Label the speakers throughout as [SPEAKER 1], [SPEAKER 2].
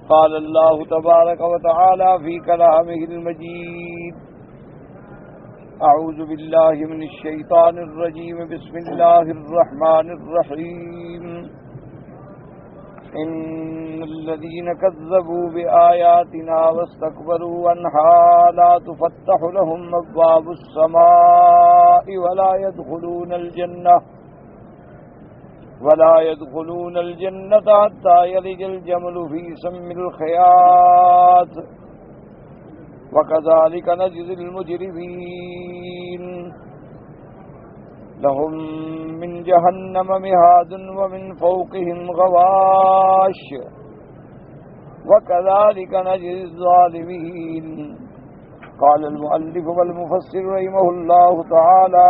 [SPEAKER 1] قال الله تبارك وتعالى في كلامه المجيد: أعوذ بالله من الشيطان الرجيم. بسم الله الرحمن الرحيم. إن الذين كذبوا بآياتنا واستكبروا عنها لا تفتح لهم أبواب السماء ولا يدخلون الجنة حتى يلج الجمل في سم الخياط وكذلك نجزي المجرمين. لهم من جهنم مهاد ومن فوقهم غواش وكذلك نجزي الظالمين. قال المؤلف والمفسر رحمه الله تعالى: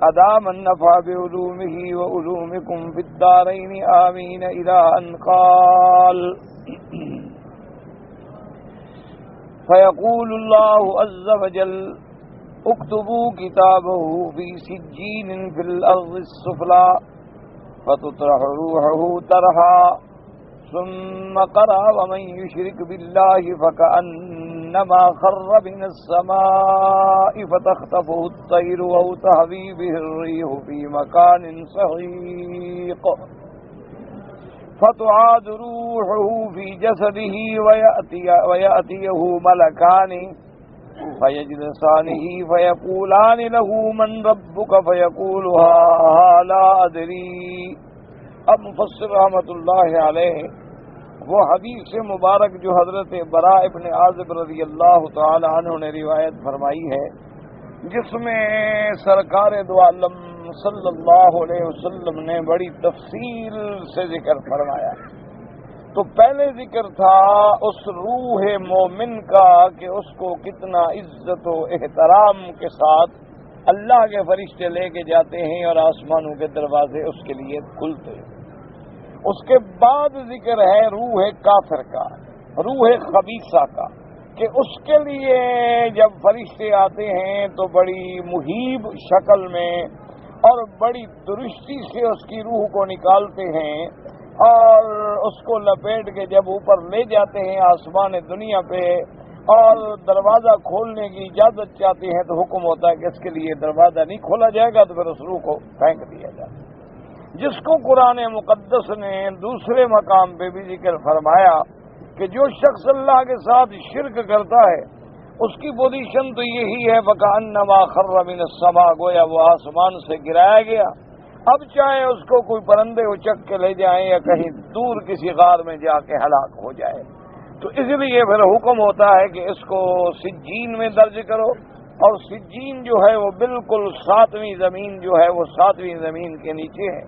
[SPEAKER 1] أدام النفع بعلومه وعلومكم في الدارين آمين، إلى أن قال: فيقول الله عز وجل: اكتبوا كتابه في سجين في الأرض السفلى فتطرح روحه طرحا ثم قرأ: ومن يشرك بالله فكأنما خر من السماء فتخطفه الطير أو تهوي به الريح في مكان سحيق فتعاد روحه في جسده ويأتيه ملكان فيجلسانه فيقولان له: من ربك؟ فيقول: ها لا أدري. اب مفسر رحمۃ اللہ علیہ وہ حدیث مبارک جو حضرت براء ابن عازب رضی اللہ تعالی عنہ نے روایت فرمائی ہے، جس میں سرکار دو عالم صلی اللہ علیہ وسلم نے بڑی تفصیل سے ذکر فرمایا. تو پہلے ذکر تھا اس روح مومن کا کہ اس کو کتنا عزت و احترام کے ساتھ اللہ کے فرشتے لے کے جاتے ہیں اور آسمانوں کے دروازے اس کے لیے کھلتے ہیں. اس کے بعد ذکر ہے روح کافر کا، روح خبیثہ کا، کہ اس کے لیے جب فرشتے آتے ہیں تو بڑی مہیب شکل میں اور بڑی درستی سے اس کی روح کو نکالتے ہیں اور اس کو لپیٹ کے جب اوپر لے جاتے ہیں آسمان دنیا پہ اور دروازہ کھولنے کی اجازت چاہتے ہیں تو حکم ہوتا ہے کہ اس کے لیے دروازہ نہیں کھولا جائے گا تو پھر اس روح کو پھینک دیا جائے. جس کو قرآن مقدس نے دوسرے مقام پہ بھی ذکر فرمایا کہ جو شخص اللہ کے ساتھ شرک کرتا ہے اس کی پوزیشن تو یہی ہے فَكَأَنَّمَا خَرَّ مِنَ السَّمَاءِ، گویا وہ آسمان سے گرایا گیا. اب چاہے اس کو کوئی پرندے اچک کے لے جائیں یا کہیں دور کسی غار میں جا کے ہلاک ہو جائے، تو اس لیے پھر حکم ہوتا ہے کہ اس کو سجین میں درج کرو. اور سجین جو ہے وہ بالکل ساتویں زمین جو ہے وہ ساتویں زمین کے نیچے ہے.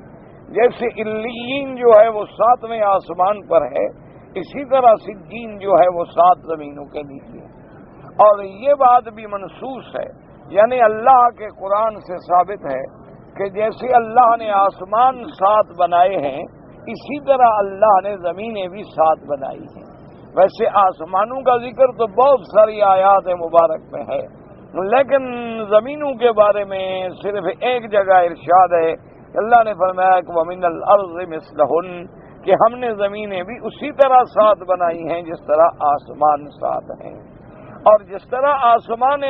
[SPEAKER 1] جیسے علیین جو ہے وہ ساتویں آسمان پر ہے، اسی طرح سجین جو ہے وہ 7 زمینوں کے نیچے ہے. اور یہ بات بھی منصوص ہے، یعنی اللہ کے قرآن سے ثابت ہے کہ جیسے اللہ نے آسمان 7 بنائے ہیں اسی طرح اللہ نے زمینیں بھی 7 بنائی ہیں. ویسے آسمانوں کا ذکر تو بہت ساری آیات مبارک میں ہے، لیکن زمینوں کے بارے میں صرف ایک جگہ ارشاد ہے. اللہ نے فرمایا کہ وَمِنَ الْأَرْضِ مِثْلَهُنَّ، کہ ہم نے زمینیں بھی اسی طرح 7 بنائی ہیں جس طرح آسمان 7 ہیں. اور جس طرح آسمان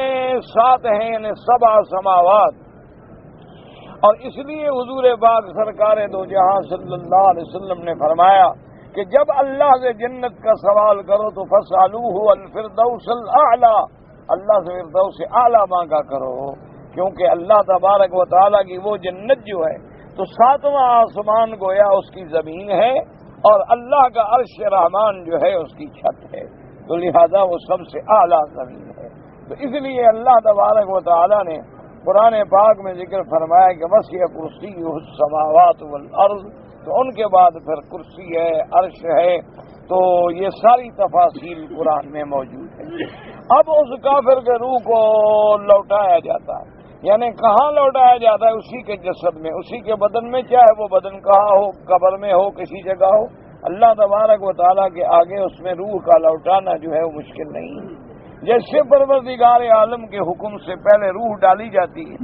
[SPEAKER 1] 7 ہیں یعنی 7 سماوات. اور اس لیے حضور پاک سرکار دو جہاں صلی اللہ علیہ وسلم نے فرمایا کہ جب اللہ سے جنت کا سوال کرو تو فَاسْأَلُوهُ الْفِرْدَوْسَ الْأَعْلَى، اللہ سے فردوس اعلیٰ مانگا کرو، کیونکہ اللہ تبارک و تعالیٰ کی وہ جنت جو ہے تو 7واں آسمان گویا اس کی زمین ہے اور اللہ کا عرش رحمان جو ہے اس کی چھت ہے، تو لہذا وہ سب سے اعلیٰ زمین ہے. تو اس لیے اللہ تبارک و تعالیٰ نے قرآن پاک میں ذکر فرمایا کہ وسع کرسیہ السماوات والارض، تو ان کے بعد پھر کرسی ہے، عرش ہے. تو یہ ساری تفاصیل قرآن میں موجود ہے. اب اس کافر کے روح کو لوٹایا جاتا ہے، یعنی کہاں لوٹایا جاتا ہے؟ اسی کے جسد میں، اسی کے بدن میں، چاہے وہ بدن کہاں ہو، قبر میں ہو، کسی جگہ ہو. اللہ تبارک و تعالیٰ کے آگے اس میں روح کا لوٹانا جو ہے وہ مشکل نہیں ہے. جیسے پروردگار عالم کے حکم سے پہلے روح ڈالی جاتی ہے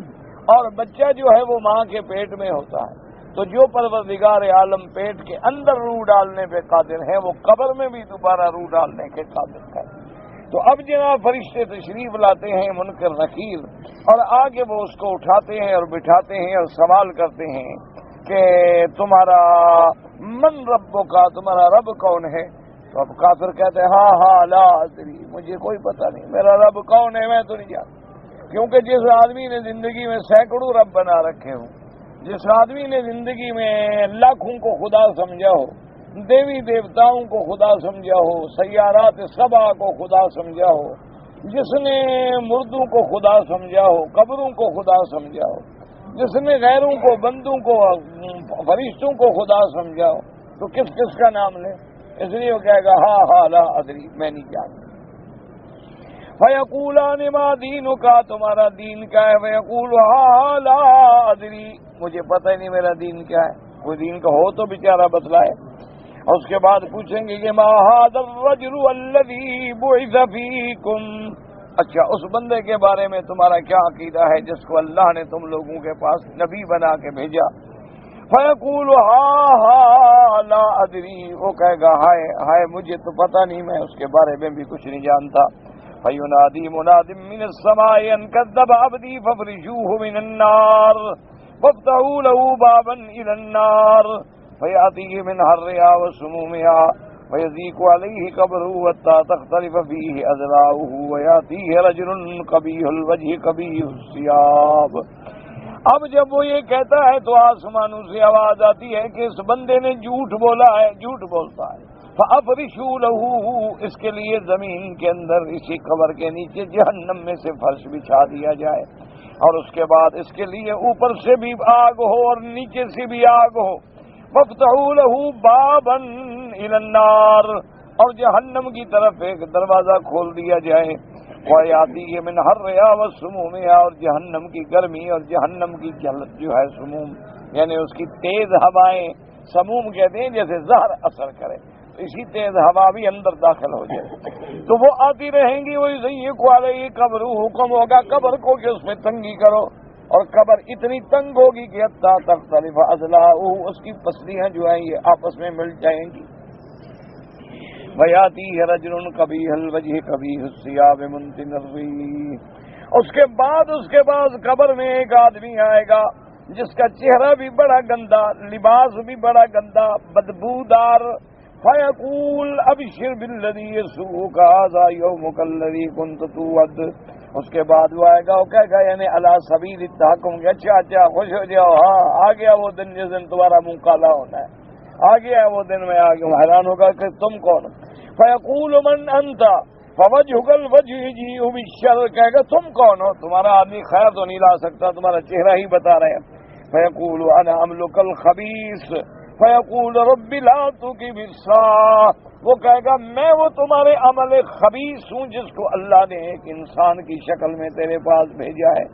[SPEAKER 1] اور بچہ جو ہے وہ ماں کے پیٹ میں ہوتا ہے، تو جو پروردگار عالم پیٹ کے اندر روح ڈالنے پہ قادر ہے وہ قبر میں بھی دوبارہ روح ڈالنے کے قادر ہے۔ تو اب جناب فرشتے تشریف لاتے ہیں منکر نکیر، اور آگے وہ اس کو اٹھاتے ہیں اور بٹھاتے ہیں اور سوال کرتے ہیں کہ تمہارا من ربو کا، تمہارا رب کون ہے؟ تو اب کافر کہتے ہیں ہاں لا ادری، مجھے کوئی پتہ نہیں میرا رب کون ہے، میں تو نہیں جانتا۔ کیونکہ جس آدمی نے زندگی میں سینکڑوں رب بنا رکھے ہوں، جس آدمی نے زندگی میں لاکھوں کو خدا سمجھا ہو، دیوی دیوتاؤں کو خدا سمجھا ہو، سیارات سبا کو خدا سمجھا ہو، جس نے مردوں کو خدا سمجھا ہو، قبروں کو خدا سمجھا ہو، جس نے غیروں کو، بندوں کو، فرشتوں کو خدا سمجھا ہو، تو کس کس کا نام لے؟ اس لیے وہ کہے گا ہاں لا ادری، میں نہیں جانتا۔ فیقولان ما دینک، تمہارا دین کیا ہے؟ فیقول ہاں لا ادری، مجھے پتہ ہی نہیں میرا دین کیا ہے۔ کوئی دین کا ہو تو بیچارہ بتلائے۔ اور اس کے بعد پوچھیں گے کہ ما ھذا الرجل الذی بعث فیکم، اچھا اس بندے کے بارے میں تمہارا کیا عقیدہ ہے جس کو اللہ نے تم لوگوں کے پاس نبی بنا کے بھیجا؟ فیقول ہاں لا ادری، وہ کہے گا ہائے مجھے تو پتہ نہیں، میں اس کے بارے میں بھی کچھ نہیں جانتا۔ فینادی مناد من السماء ان کذب عبدی فافرشوہ من النار وافتحوا له بابا الى النار فیاتیہ من حرها وسمومها ویضیق علیہ قبره حتی تختلف فیہ اضلاعہ ویاتیہ رجل قبیح الوجہ قبیح الثیاب۔ اب جب وہ یہ کہتا ہے تو آسمانوں سے آواز آتی ہے کہ اس بندے نے جھوٹ بولا ہے، جھوٹ بولتا ہے۔ فَأَفْرِشُوا لَهُ، اس کے لیے زمین کے اندر اسی قبر کے نیچے جہنم میں سے فرش بچھا دیا جائے، اور اس کے بعد اس کے لیے اوپر سے بھی آگ ہو اور نیچے سے بھی آگ ہو۔ وَافْتَحُوا لَهُ بَابًا إِلَى النَّارِ، اور جہنم کی طرف ایک دروازہ کھول دیا جائے۔ وَيَأْتِيهِ مِنْ حَرِّهَا وَسُمُومِهَا، اور جہنم کی گرمی اور جہنم کی جلد جو ہے سموم، یعنی اس کی تیز ہوائیں، سموم کہتے ہیں جیسے زہر اثر کرے، اسی تیز ہوا بھی اندر داخل ہو جائے تو وہ آتی رہیں گی۔ وہی ضیق علیہ قبر، حکم ہوگا قبر کو کہ اس میں تنگی کرو، اور قبر اتنی تنگ ہوگی کہ حتی تختلف اضلاعہ، اس کی پسلیاں جو ہیں یہ آپس میں مل جائیں گی۔ ویاتیہ رجل قبیح الوجہ قبیح الثیاب منتن الریح، اس کے بعد قبر میں ایک آدمی آئے گا جس کا چہرہ بھی بڑا گندا، لباس بھی بڑا گندا، بدبودار۔ فیقول ابشر بالذی یسوءک ھذا یومک الذی کنت توعد، اس کے بعد وہ آئے گا، وہ کہے گا یعنی علی سبیل التحکم، اچھا خوش ہو جاؤ، ہاں آ گیا وہ دن جس دن تمہارا منہ کالا ہونا ہے، آ گیا وہ دن، میں آگے حیران ہوگا کہ تم کون؟ فیقول من انت فوجہک الوجہ یجیء بالشر، کہے گا تم کون ہو؟ تمہارا آدمی خیر تو نہیں لا سکتا، تمہارا چہرہ ہی بتا رہے ہیں۔ فیقول انا عملک الخبیث فیقول رب لا تکب الساعة، وہ کہے گا میں وہ تمہارے عمل خبیث ہوں جس کو اللہ نے ایک انسان کی شکل میں تیرے پاس بھیجا ہے۔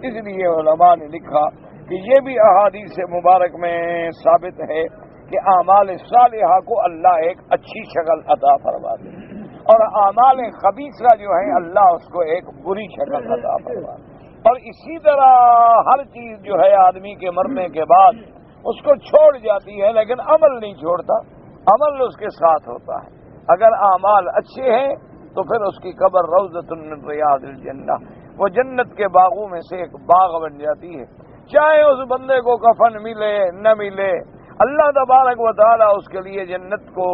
[SPEAKER 1] اس لیے علماء نے لکھا کہ یہ بھی احادیث مبارک میں ثابت ہے کہ اعمال صالحہ کو اللہ ایک اچھی شکل عطا فرما دے، اور اعمال خبیثہ جو ہیں اللہ اس کو ایک بری شکل عطا فرما دے۔ اور اسی طرح ہر چیز جو ہے آدمی کے مرنے کے بعد اس کو چھوڑ جاتی ہے، لیکن عمل نہیں چھوڑتا، عمل اس کے ساتھ ہوتا ہے۔ اگر اعمال اچھے ہیں تو پھر اس کی قبر روضۃ من ریاض الجنہ، وہ جنت کے باغوں میں سے ایک باغ بن جاتی ہے۔ چاہے اس بندے کو کفن ملے نہ ملے، اللہ تبارک و تعالیٰ اس کے لیے جنت کو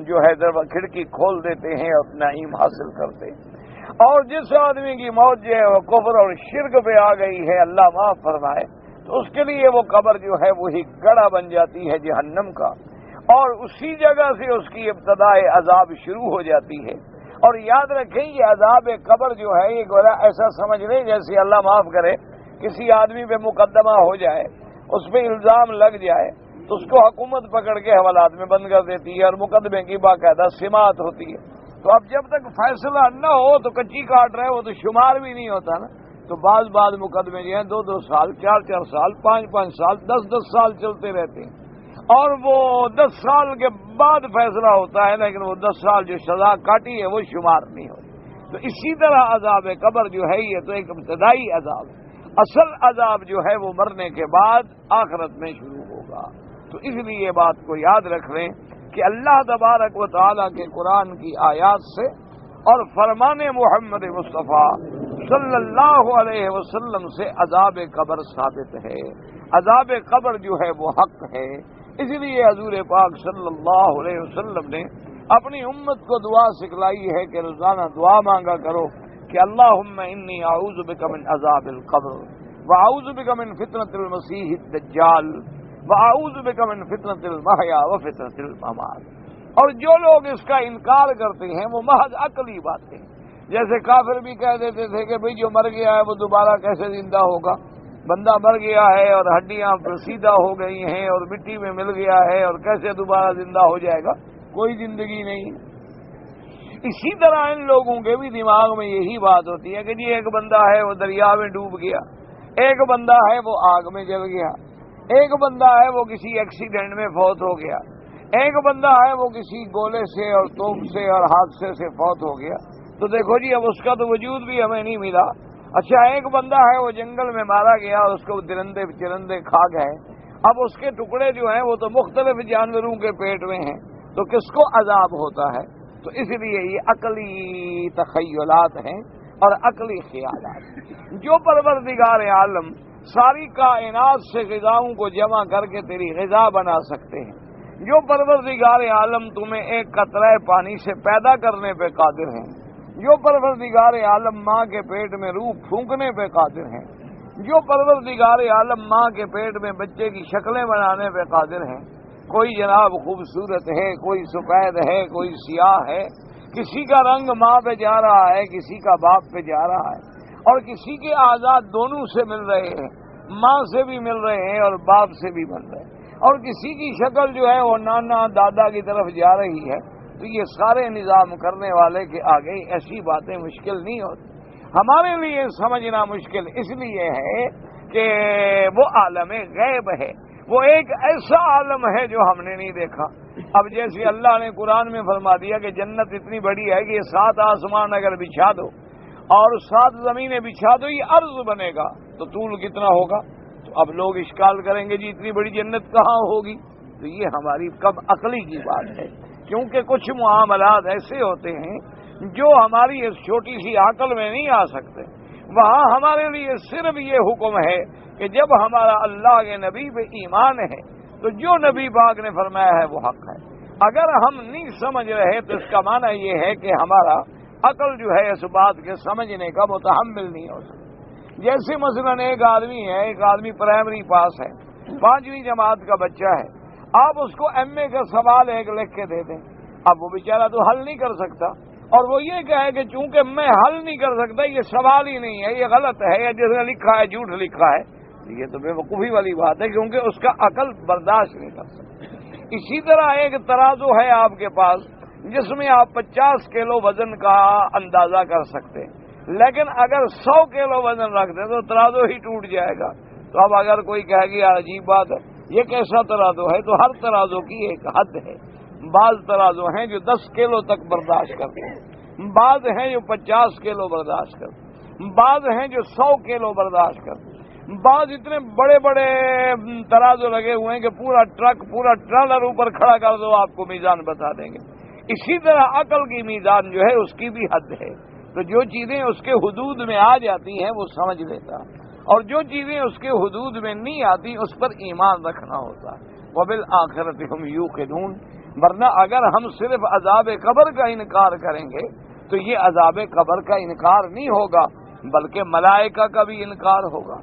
[SPEAKER 1] جو ہے کھڑکی کھول دیتے ہیں اور نعیم حاصل کرتے ہیں۔ اور جس آدمی کی موت جو ہے وہ کفر اور شرک پہ آ گئی ہے، اللہ معاف فرمائے، تو اس کے لیے وہ قبر جو ہے وہی گڑھا بن جاتی ہے جہنم کا، اور اسی جگہ سے اس کی ابتدائے عذاب شروع ہو جاتی ہے۔ اور یاد رکھیں یہ عذاب قبر جو ہے یہ گویا ایسا سمجھ لیں جیسے اللہ معاف کرے کسی آدمی پہ مقدمہ ہو جائے، اس پہ الزام لگ جائے تو اس کو حکومت پکڑ کے حوالات میں بند کر دیتی ہے اور مقدمے کی باقاعدہ سماعت ہوتی ہے۔ تو اب جب تک فیصلہ نہ ہو تو کچی کاٹ رہے وہ تو شمار بھی نہیں ہوتا نا، تو بعض مقدمے جو ہیں 2 سال 4 سال 5 سال 10 سال چلتے رہتے ہیں، اور وہ 10 سال کے بعد فیصلہ ہوتا ہے، لیکن وہ 10 سال جو سزا کاٹی ہے وہ شمار نہیں ہوتی۔ تو اسی طرح عذاب قبر جو ہے یہ تو ایک ابتدائی عذاب ہے، اصل عذاب جو ہے وہ مرنے کے بعد آخرت میں شروع ہوگا۔ تو اس لیے یہ بات کو یاد رکھ لیں کہ اللہ تبارک و تعالیٰ کے قرآن کی آیات سے اور فرمان محمد مصطفیٰ صلی اللہ علیہ وسلم سے عذاب قبر ثابت ہے، عذاب قبر جو ہے وہ حق ہے۔ اس لیے حضور پاک صلی اللہ علیہ وسلم نے اپنی امت کو دعا سکھلائی ہے کہ روزانہ دعا مانگا کرو کہ اللہم انی اعوذ بک من عذاب القبر واعوذ بک من فتنۃ المسیح الدجال واعوذ بک من فتنۃ المحیا وفتنۃ الممات۔ اور جو لوگ اس کا انکار کرتے ہیں وہ محض عقلی باتیں، جیسے کافر بھی کہہ دیتے تھے کہ بھئی جو مر گیا ہے وہ دوبارہ کیسے زندہ ہوگا، بندہ مر گیا ہے اور ہڈیاں سیدھا ہو گئی ہیں اور مٹی میں مل گیا ہے اور کیسے دوبارہ زندہ ہو جائے گا، کوئی زندگی نہیں۔ اسی طرح ان لوگوں کے بھی دماغ میں یہی بات ہوتی ہے کہ جی ایک بندہ ہے وہ دریا میں ڈوب گیا، ایک بندہ ہے وہ آگ میں جل گیا، ایک بندہ ہے وہ کسی ایکسیڈنٹ میں فوت ہو گیا، ایک بندہ ہے وہ کسی گولے سے اور توپ سے اور حادثے سے فوت ہو گیا۔ تو دیکھو جی اب اس کا تو وجود بھی ہمیں نہیں ملا۔ اچھا ایک بندہ ہے وہ جنگل میں مارا گیا اور اس کو درندے چرندے کھا گئے، اب اس کے ٹکڑے جو ہیں وہ تو مختلف جانوروں کے پیٹ میں ہیں، تو کس کو عذاب ہوتا ہے؟ تو اس لیے یہ عقلی تخیلات ہیں اور عقلی خیالات۔ جو پروردگار عالم ساری کائنات سے غذاؤں کو جمع کر کے تیری غذا بنا سکتے ہیں، جو پروردگار عالم تمہیں ایک قطرہ پانی سے پیدا کرنے پہ قادر ہیں، جو پروردگار عالم ماں کے پیٹ میں روح پھونکنے پہ قادر ہیں، جو پروردگار عالم ماں کے پیٹ میں بچے کی شکلیں بنانے پہ قادر ہیں، کوئی جناب خوبصورت ہے، کوئی سفید ہے، کوئی سیاہ ہے، کسی کا رنگ ماں پہ جا رہا ہے، کسی کا باپ پہ جا رہا ہے، اور کسی کے اعضاء دونوں سے مل رہے ہیں، ماں سے بھی مل رہے ہیں اور باپ سے بھی مل رہے ہیں، اور کسی کی شکل جو ہے وہ نانا دادا کی طرف جا رہی ہے۔ تو یہ سارے نظام کرنے والے کے آگے ایسی باتیں مشکل نہیں ہوتی۔ ہمارے لیے سمجھنا مشکل اس لیے ہے کہ وہ عالم غیب ہے، وہ ایک ایسا عالم ہے جو ہم نے نہیں دیکھا۔ اب جیسے اللہ نے قرآن میں فرما دیا کہ جنت اتنی بڑی ہے کہ یہ 7 آسمان اگر بچھا دو اور 7 زمینیں بچھا دو یہ عرض بنے گا تو طول کتنا ہوگا؟ تو اب لوگ اشکال کریں گے جی اتنی بڑی جنت کہاں ہوگی؟ تو یہ ہماری کم عقلی کی بات ہے، کیونکہ کچھ معاملات ایسے ہوتے ہیں جو ہماری اس چھوٹی سی عقل میں نہیں آ سکتے۔ وہاں ہمارے لیے صرف یہ حکم ہے کہ جب ہمارا اللہ کے نبی پہ ایمان ہے تو جو نبی پاک نے فرمایا ہے وہ حق ہے۔ اگر ہم نہیں سمجھ رہے تو اس کا معنی یہ ہے کہ ہمارا عقل جو ہے اس بات کے سمجھنے کا متحمل نہیں ہو سکتا۔ جیسے مثلا ایک آدمی پرائمری پاس ہے، 5ویں جماعت کا بچہ ہے، آپ اس کو ایم اے کا سوال ایک لکھ کے دے دیں، اب وہ بیچارہ تو حل نہیں کر سکتا، اور وہ یہ کہے کہ چونکہ میں حل نہیں کر سکتا یہ سوال ہی نہیں ہے، یہ غلط ہے، یا جس نے لکھا ہے جھوٹ لکھا ہے، یہ تو بے وقوفی والی بات ہے، کیونکہ اس کا عقل برداشت نہیں کر سکتا۔ اسی طرح ایک ترازو ہے آپ کے پاس جس میں آپ 50 کلو وزن کا اندازہ کر سکتے ہیں، لیکن اگر 100 کلو وزن رکھ دیں تو ترازو ہی ٹوٹ جائے گا۔ تو اب اگر کوئی کہے گی یار عجیب بات ہے، یہ کیسا ترازو ہے؟ تو ہر ترازو کی ایک حد ہے۔ بعض ترازو ہیں جو 10 کلو تک برداشت کرتے ہیں، بعض ہیں جو 50 کلو برداشت کرتے ہیں، بعض ہیں جو 100 کلو برداشت کرتے ہیں، بعض اتنے بڑے بڑے ترازو لگے ہوئے ہیں کہ پورا ٹرک پورا ٹرالر اوپر کھڑا کر دو آپ کو میزان بتا دیں گے۔ اسی طرح عقل کی میزان جو ہے اس کی بھی حد ہے، تو جو چیزیں اس کے حدود میں آ جاتی ہیں وہ سمجھ لیتا، اور جو چیزیں اس کے حدود میں نہیں آتی اس پر ایمان رکھنا ہوتا ہے۔ وبالآخرۃ ہم یوقنون، ورنہ اگر ہم صرف عذاب قبر کا انکار کریں گے تو یہ عذاب قبر کا انکار نہیں ہوگا، بلکہ ملائکہ کا بھی انکار ہوگا،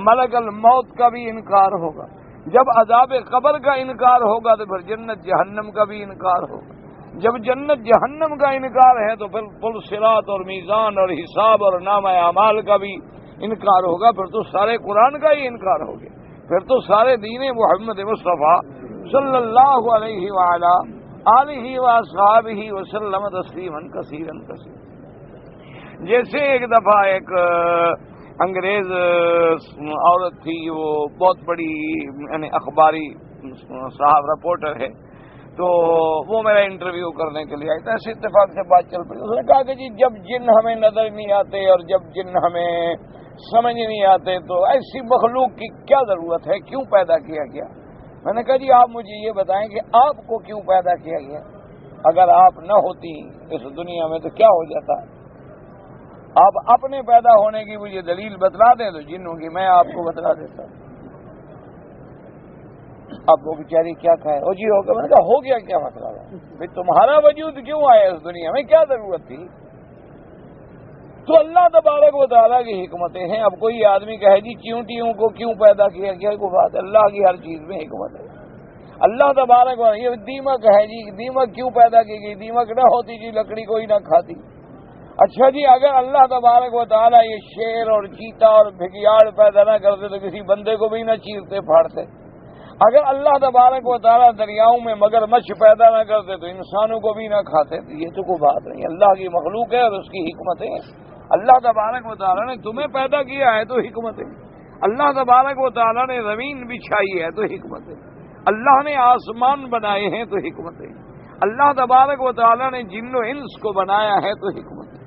[SPEAKER 1] ملک الموت کا بھی انکار ہوگا۔ جب عذاب قبر کا انکار ہوگا تو پھر جنت جہنم کا بھی انکار ہوگا، جب جنت جہنم کا انکار ہے تو پھر پل صراط اور میزان اور حساب اور نامہ اعمال کا بھی انکار ہوگا، پھر تو سارے قرآن کا ہی انکار ہو گیا، پھر تو سارے دین محمد مصطفیٰ صلی اللہ علیہ وعلا آلہ واصحابہ وسلم تسلیما کثیرا کثیرا۔ جیسے ایک دفعہ ایک انگریز عورت تھی، وہ بہت بڑی یعنی اخباری صاحب رپورٹر ہے، تو وہ میرا انٹرویو کرنے کے لیے آئی تھا، ایسے اتفاق سے بات چل پڑی۔ اس نے کہا کہ جی جب جن ہمیں نظر نہیں آتے اور جب جن ہمیں سمجھ نہیں آتے تو ایسی مخلوق کی کیا ضرورت ہے، کیوں پیدا کیا گیا؟ میں نے کہا جی آپ مجھے یہ بتائیں کہ آپ کو کیوں پیدا کیا گیا؟ اگر آپ نہ ہوتی اس دنیا میں تو کیا ہو جاتا؟ آپ اپنے پیدا ہونے کی مجھے دلیل بتلا دیں تو جنوں کی میں آپ کو بتلا دیتا ہوں۔ اب وہ بیچاری کیا کہے، او جی ہوگا۔ میں نے کہا ہو گیا کیا مطلب ہے؟ بھائی تمہارا وجود کیوں آیا اس دنیا میں؟ کیا ضرورت تھی؟ تو اللہ تبارک و تعالیٰ کی حکمتیں ہیں۔ اب کوئی آدمی کہے جی چیونٹیوں کو کیوں پیدا کیا گیا، کوئی بات، اللہ کی ہر چیز میں حکمت ہے۔ اللہ تبارک و یہ دیمک ہے جی، دیمک کیوں پیدا کی گئی؟ دیمک نہ ہوتی جی لکڑی کوئی نہ کھاتی۔ اچھا جی اگر اللہ تبارک و تعالیٰ یہ شیر اور چیتا اور بھگیاڑ پیدا نہ کرتے تو کسی بندے کو بھی نہ چیرتے پھاڑتے۔ اگر اللہ تبارک و تعالیٰ دریاؤں میں مگر مچھ پیدا نہ کرتے تو انسانوں کو بھی نہ کھاتے۔ تو یہ تو کوئی بات نہیں، اللہ کی مخلوق ہے اور اس کی حکمتیں ہیں۔ اللہ تبارک و تعالیٰ نے تمہیں پیدا کیا ہے تو حکمت ہے۔ اللہ تبارک و تعالیٰ نے زمین بچھائی ہے تو حکمت ہے۔ اللہ نے آسمان بنائے ہیں تو حکمت ہے۔ اللہ تبارک و تعالیٰ نے جن و انس کو بنایا ہے تو حکمت ہے۔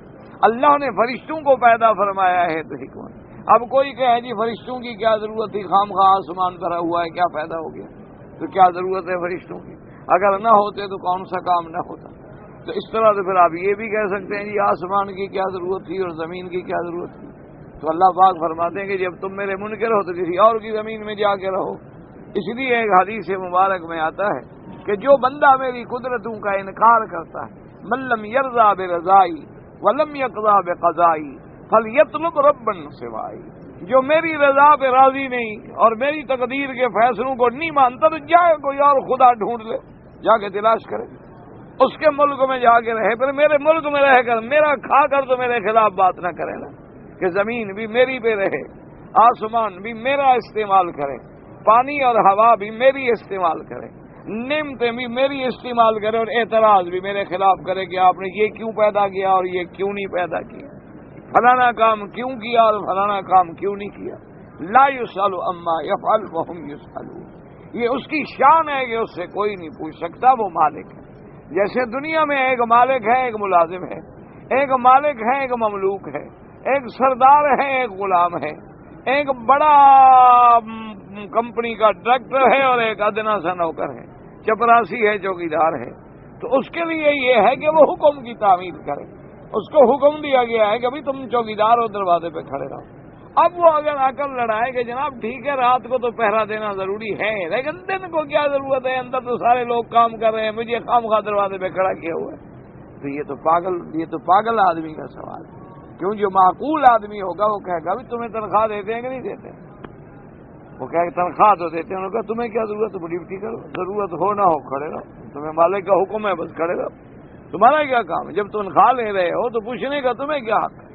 [SPEAKER 1] اللہ نے فرشتوں کو پیدا فرمایا ہے تو حکمت ہے۔ اب کوئی کہے جی فرشتوں کی کیا ضرورت تھی، خام خواہ آسمان بھرا ہوا ہے، کیا پیدا ہو گیا؟ تو کیا ضرورت ہے فرشتوں کی؟ اگر نہ ہوتے تو کون سا کام نہ ہوتا؟ تو اس طرح سے پھر آپ یہ بھی کہہ سکتے ہیں جی آسمان کی کیا ضرورت تھی اور زمین کی کیا ضرورت تھی؟ تو اللہ پاک فرماتے ہیں کہ جب تم میرے منکر ہو تو کسی اور کی زمین میں جا کے رہو۔ اس لیے ایک حدیث مبارک میں آتا ہے کہ جو بندہ میری قدرتوں کا انکار کرتا ہے، من لم یرضا برضائی ولم یقضا بقضائی فلیطلب ربا سوائی، جو میری رضا پہ راضی نہیں اور میری تقدیر کے فیصلوں کو نہیں مانتا تو جائے کوئی اور خدا ڈھونڈ لے، جا کے تلاش کرے، اس کے ملک میں جا کے رہے، پھر میرے ملک میں رہ کر میرا کھا کر تو میرے خلاف بات نہ کرے نا، کہ زمین بھی میری پہ رہے، آسمان بھی میرا استعمال کرے، پانی اور ہوا بھی میری استعمال کرے، نعمتیں بھی میری استعمال کرے، اور اعتراض بھی میرے خلاف کرے کہ آپ نے یہ کیوں پیدا کیا اور یہ کیوں نہیں پیدا کیا، فلانا کام کیوں کیا اور فلانا کام کیوں نہیں کیا۔ لا یسأل عما یفعل وهم یسألون، یہ اس کی شان ہے کہ اس سے کوئی نہیں پوچھ سکتا، وہ مالک ہے۔ جیسے دنیا میں ایک مالک ہے ایک ملازم ہے، ایک مالک ہے ایک مملوک ہے، ایک سردار ہے ایک غلام ہے، ایک بڑا کمپنی کا ڈائریکٹر ہے اور ایک ادنا سا نوکر ہے، چپراسی ہے، چوکیدار ہے، تو اس کے لیے یہ ہے کہ وہ حکم کی تعمیل کرے۔ اس کو حکم دیا گیا ہے کہ ابھی تم چوکیدار ہو، دروازے پہ کھڑے رہو۔ اب وہ اگر آ کر لڑائے کہ جناب ٹھیک ہے رات کو تو پہرا دینا ضروری ہے، لیکن دن کو کیا ضرورت ہے، اندر تو سارے لوگ کام کر رہے ہیں، مجھے خام خواہ دروازے پہ کھڑا کیا ہوا ہے، تو یہ تو پاگل آدمی کا سوال ہے۔ کیوں جو معقول آدمی ہوگا وہ کہے گا بھی تمہیں تنخواہ دیتے ہیں کہ نہیں دیتے؟ وہ کہے کہ تنخواہ تو دیتے ہیں، انہوں نے کہا تمہیں کیا ضرورت ہے، ڈیوٹی کرو، ضرورت ہو نہ ہو کھڑے رہو، تمہیں مالک کا حکم ہے بس کھڑے رہو، تمہارا کیا کام ہے؟ جب تنخواہ لے رہے ہو تو پوچھنے کا تمہیں کیا حق ہے؟